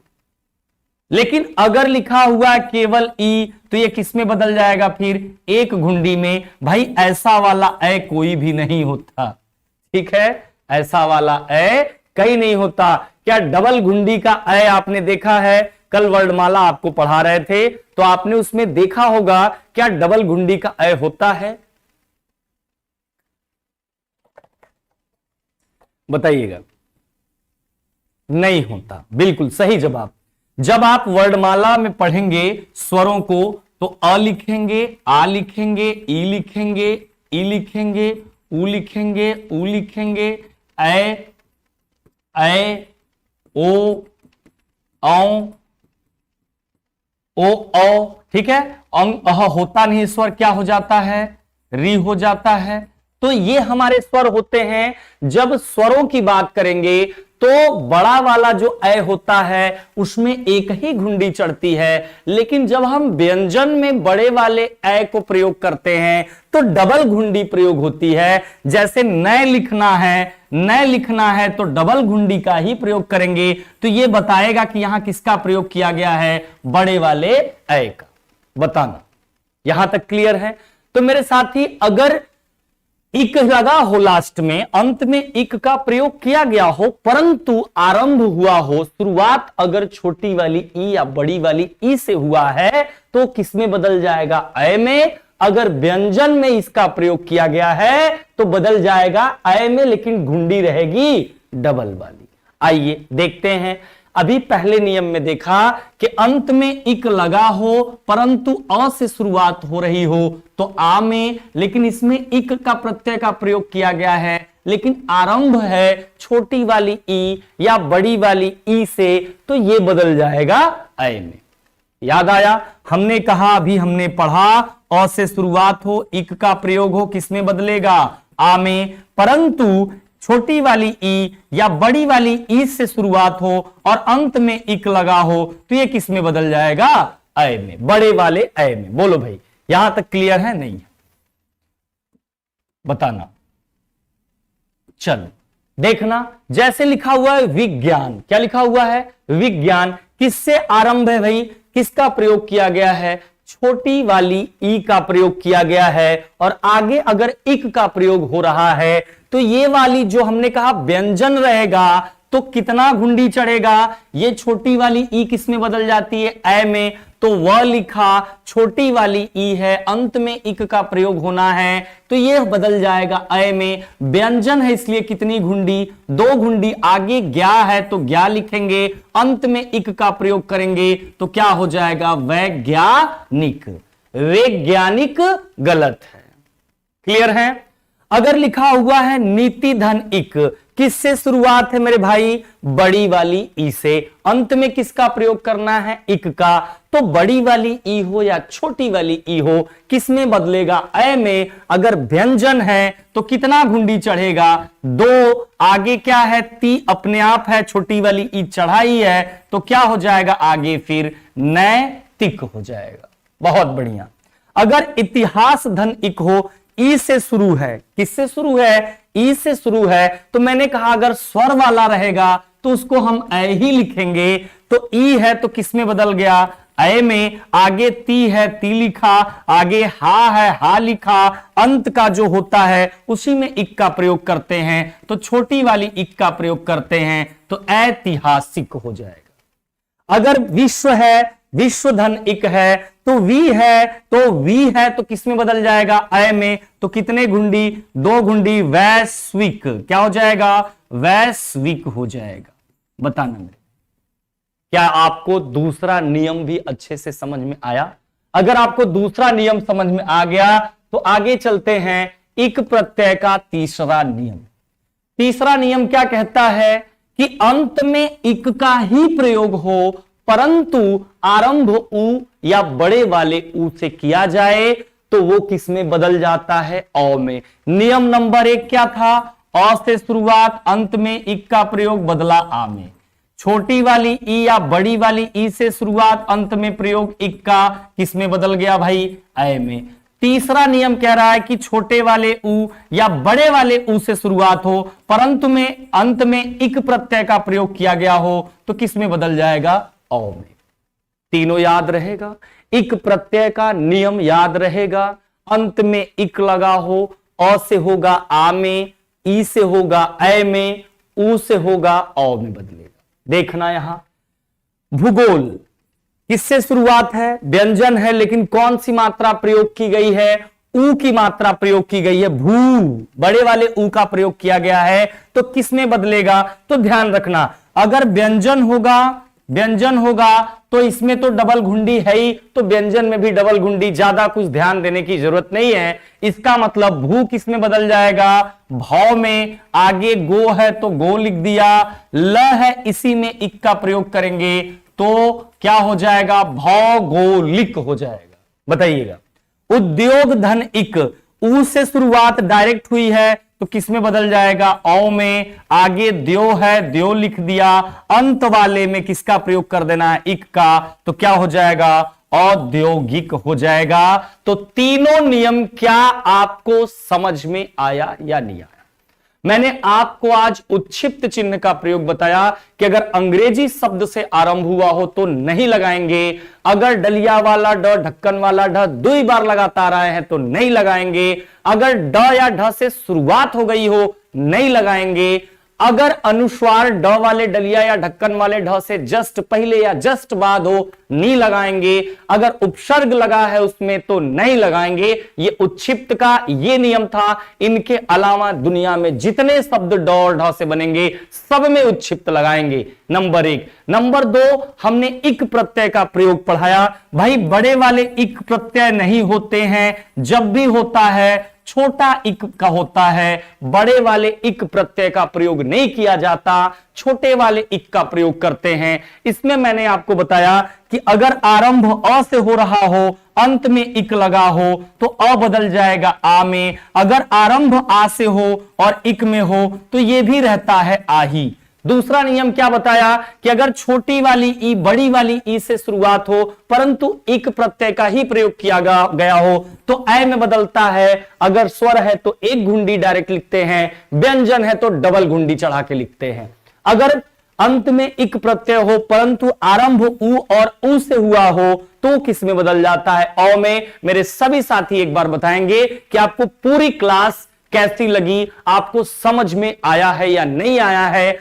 लेकिन अगर लिखा हुआ केवल ई तो ये किस में बदल जाएगा? फिर 1 घुंडी में। भाई ऐसा वाला ए कोई भी नहीं होता, ठीक है, ऐसा वाला ए कहीं नहीं होता। क्या डबल घुंडी का ए आपने देखा है? कल वर्णमाला आपको पढ़ा रहे थे तो आपने उसमें देखा होगा, क्या डबल घुंडी का ए होता है? बताइएगा। नहीं होता, बिल्कुल सही जवाब। जब आप वर्णमाला में पढ़ेंगे स्वरों को तो अ लिखेंगे, आ लिखेंगे, ई लिखेंगे, ई लिखेंगे, उ लिखेंगे, उ लिखेंगे, ए, ओ, औ, ठीक है। अह होता नहीं, स्वर क्या हो जाता है? री हो जाता है। तो ये हमारे स्वर होते हैं। जब स्वरों की बात करेंगे तो बड़ा वाला जो ए होता है उसमें एक ही घुंडी चढ़ती है, लेकिन जब हम व्यंजन में बड़े वाले ए को प्रयोग करते हैं तो डबल घुंडी प्रयोग होती है। जैसे नए लिखना है, नए लिखना है तो डबल घुंडी का ही प्रयोग करेंगे। तो ये बताएगा कि यहां किसका प्रयोग किया गया है? बड़े वाले ए का। बताना, यहां तक क्लियर है? तो मेरे साथी, अगर इक लगा हो लास्ट में, अंत में इक का प्रयोग किया गया हो, परंतु आरंभ हुआ हो, शुरुआत अगर छोटी वाली ई या बड़ी वाली ई से हुआ है तो किसमें बदल जाएगा? ए में। अगर व्यंजन में इसका प्रयोग किया गया है तो बदल जाएगा ए में, लेकिन घुंडी रहेगी डबल वाली। आइए देखते हैं। अभी पहले नियम में देखा कि अंत में इक लगा हो परंतु अ से शुरुआत हो रही हो तो आ में, लेकिन इसमें इक का प्रत्यय का प्रयोग किया गया है, लेकिन आरंभ है छोटी वाली ई या बड़ी वाली ई से, तो ये बदल जाएगा ए में। याद आया? हमने कहा, अभी हमने पढ़ा, अ से शुरुआत हो, इक का प्रयोग हो, किसमें बदलेगा? आ में। परंतु छोटी वाली ई या बड़ी वाली ई से शुरुआत हो और अंत में इक लगा हो तो ये किस में बदल जाएगा? ए में, बड़े वाले ए में। बोलो भाई, यहां तक क्लियर है? नहीं है? बताना। चलो देखना, जैसे लिखा हुआ है विज्ञान। क्या लिखा हुआ है? विज्ञान। किससे आरंभ है भाई? किसका प्रयोग किया गया है? छोटी वाली ई का प्रयोग किया गया है, और आगे अगर इक का प्रयोग हो रहा है तो ये वाली जो हमने कहा व्यंजन रहेगा तो कितना घुंडी चढ़ेगा? ये छोटी वाली ई किस में बदल जाती है? ए में। तो वह लिखा, छोटी वाली ई है, अंत में इक का प्रयोग होना है तो ये बदल जाएगा ए में। व्यंजन है इसलिए कितनी घुंडी? 2 घुंडी। आगे ज्ञा है तो ज्ञा लिखेंगे, अंत में इक का प्रयोग करेंगे तो क्या हो जाएगा? वैज्ञानिक। वैज्ञानिक गलत है। क्लियर है? अगर लिखा हुआ है नीति धन इक, किससे शुरुआत है मेरे भाई? बड़ी वाली ई से। अंत में किसका प्रयोग करना है? इक का। तो बड़ी वाली ई हो या छोटी वाली ई हो, किस में बदलेगा? ए में। अगर व्यंजन है तो कितना घुंडी चढ़ेगा? 2। आगे क्या है? ती अपने आप है, छोटी वाली ई चढ़ाई है तो क्या हो जाएगा आगे? फिर नैतिक हो जाएगा। बहुत बढ़िया। अगर इतिहास धन इक हो, ई से शुरू है, किससे शुरू है? ई से शुरू है। तो मैंने कहा अगर स्वर वाला रहेगा तो उसको हम ए ही लिखेंगे। तो ई है तो किस में बदल गया? ए में। आगे ती है, ती लिखा, आगे हा है, हा लिखा, अंत का जो होता है उसी में इक का प्रयोग करते हैं तो छोटी वाली इक का प्रयोग करते हैं तो ऐतिहासिक हो जाएगा। अगर विश्व है, विश्व धन इक है, तो वी है, तो वी है तो किस में बदल जाएगा? ए में। तो कितने घुंडी? 2 घुंडी। वैश्विक। क्या हो जाएगा? वैश्विक हो जाएगा। बताना मेरे, क्या आपको दूसरा नियम भी अच्छे से समझ में आया? अगर आपको दूसरा नियम समझ में आ गया तो आगे चलते हैं इक प्रत्यय का तीसरा नियम। तीसरा नियम क्या कहता है कि अंत में इक का ही प्रयोग हो परंतु आरंभ उ या बड़े वाले उ से किया जाए तो वो किस में बदल जाता है? औ में। नियम नंबर 1 क्या था? अ से शुरुआत, अंत में इक का प्रयोग, बदला आ में। छोटी वाली ई या बड़ी वाली ई से शुरुआत, अंत में प्रयोग इक का किस में बदल गया भाई, अय में। तीसरा नियम कह रहा है कि छोटे वाले उ या बड़े वाले उ से शुरुआत हो परंतु में अंत में इक प्रत्यय का प्रयोग किया गया हो तो किस में बदल जाएगा, औ में। तीनों याद रहेगा, इक प्रत्यय का नियम याद रहेगा, अंत में इक लगा हो, अ से होगा आ में, ई से होगा अय में, उ से होगा औ में बदलेगा। देखना यहां भूगोल किससे शुरुआत है, व्यंजन है, लेकिन कौन सी मात्रा प्रयोग की गई है, ऊ की मात्रा प्रयोग की गई है, भू बड़े वाले ऊ का प्रयोग किया गया है तो किस में बदलेगा। तो ध्यान रखना अगर व्यंजन होगा तो इसमें तो डबल घुंडी है ही, तो व्यंजन में भी डबल घुंडी, ज्यादा कुछ ध्यान देने की जरूरत नहीं है। इसका मतलब भू किस में बदल जाएगा, भौ में। आगे गो है तो गो लिख दिया, ल है इसी में इक का प्रयोग करेंगे तो क्या हो जाएगा, भौगोलिक हो जाएगा। बताइएगा उद्योग धन इक, ऊ से शुरुआत डायरेक्ट हुई है तो किस में बदल जाएगा, औ में। आगे द्यो है, द्यो लिख दिया, अंत वाले में किसका प्रयोग कर देना है, इक का, तो क्या हो जाएगा, औद्योगिक हो जाएगा। तो तीनों नियम क्या आपको समझ में आया या नहीं आया। मैंने आपको आज उत्क्षिप्त चिन्ह का प्रयोग बताया कि अगर अंग्रेजी शब्द से आरंभ हुआ हो तो नहीं लगाएंगे, अगर डलिया वाला ड, ढक्कन वाला ढ 2 बार लगातार आए हैं तो नहीं लगाएंगे, अगर ड या ढ से शुरुआत हो गई हो नहीं लगाएंगे, अगर अनुस्वार ड वाले डलिया या ढक्कन वाले ढ से जस्ट पहले या जस्ट बाद हो नहीं लगाएंगे, अगर उपसर्ग लगा है उसमें तो नहीं लगाएंगे। ये उत्क्षिप्त का ये नियम था। इनके अलावा दुनिया में जितने शब्द ड और ढ से बनेंगे सब में उत्क्षिप्त लगाएंगे। नंबर 1। नंबर 2, हमने इक प्रत्यय का प्रयोग पढ़ाया। भाई बड़े वाले इक प्रत्यय नहीं होते हैं, जब भी होता है छोटा इक का होता है, बड़े वाले इक प्रत्यय का प्रयोग नहीं किया जाता, छोटे वाले इक का प्रयोग करते हैं। इसमें मैंने आपको बताया कि अगर आरंभ अ से हो रहा हो, अंत में इक लगा हो तो अ बदल जाएगा आ में, अगर आरंभ आ से हो और इक में हो तो यह भी रहता है आ ही। दूसरा नियम क्या बताया कि अगर छोटी वाली ई बड़ी वाली ई से शुरुआत हो परंतु इक प्रत्यय का ही प्रयोग किया गया हो तो अय में बदलता है। अगर स्वर है तो एक घुंडी डायरेक्ट लिखते हैं, व्यंजन है तो डबल घुंडी चढ़ा के लिखते हैं। अगर अंत में इक प्रत्यय हो परंतु आरंभ उ और उ से हुआ हो तो किस में बदल जाता है, औ में। मेरे सभी साथी एक बार बताएंगे कि आपको पूरी क्लास कैसी लगी, आपको समझ में आया है या नहीं आया है।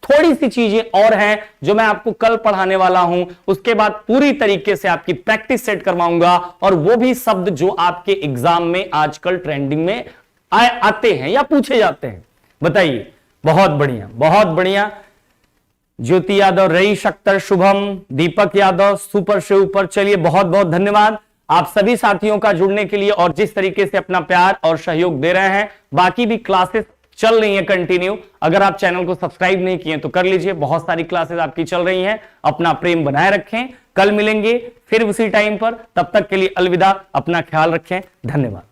थोड़ी सी चीजें और हैं जो मैं आपको कल पढ़ाने वाला हूं, उसके बाद पूरी तरीके से आपकी प्रैक्टिस सेट करवाऊंगा, और वो भी शब्द जो आपके एग्जाम में आजकल ट्रेंडिंग में आते हैं या पूछे जाते हैं। बताइए। बहुत बढ़िया, बहुत बढ़िया। ज्योति यादव, रईस अख्तर, शुभम, दीपक यादव, सुपर से ऊपर। चलिए बहुत बहुत धन्यवाद आप सभी साथियों का जुड़ने के लिए और जिस तरीके से अपना प्यार और सहयोग दे रहे हैं। बाकी भी क्लासेस चल रही है कंटिन्यू, अगर आप चैनल को सब्सक्राइब नहीं किए तो कर लीजिए। बहुत सारी क्लासेस आपकी चल रही हैं। अपना प्रेम बनाए रखें, कल मिलेंगे फिर उसी टाइम पर। तब तक के लिए अलविदा, अपना ख्याल रखें, धन्यवाद।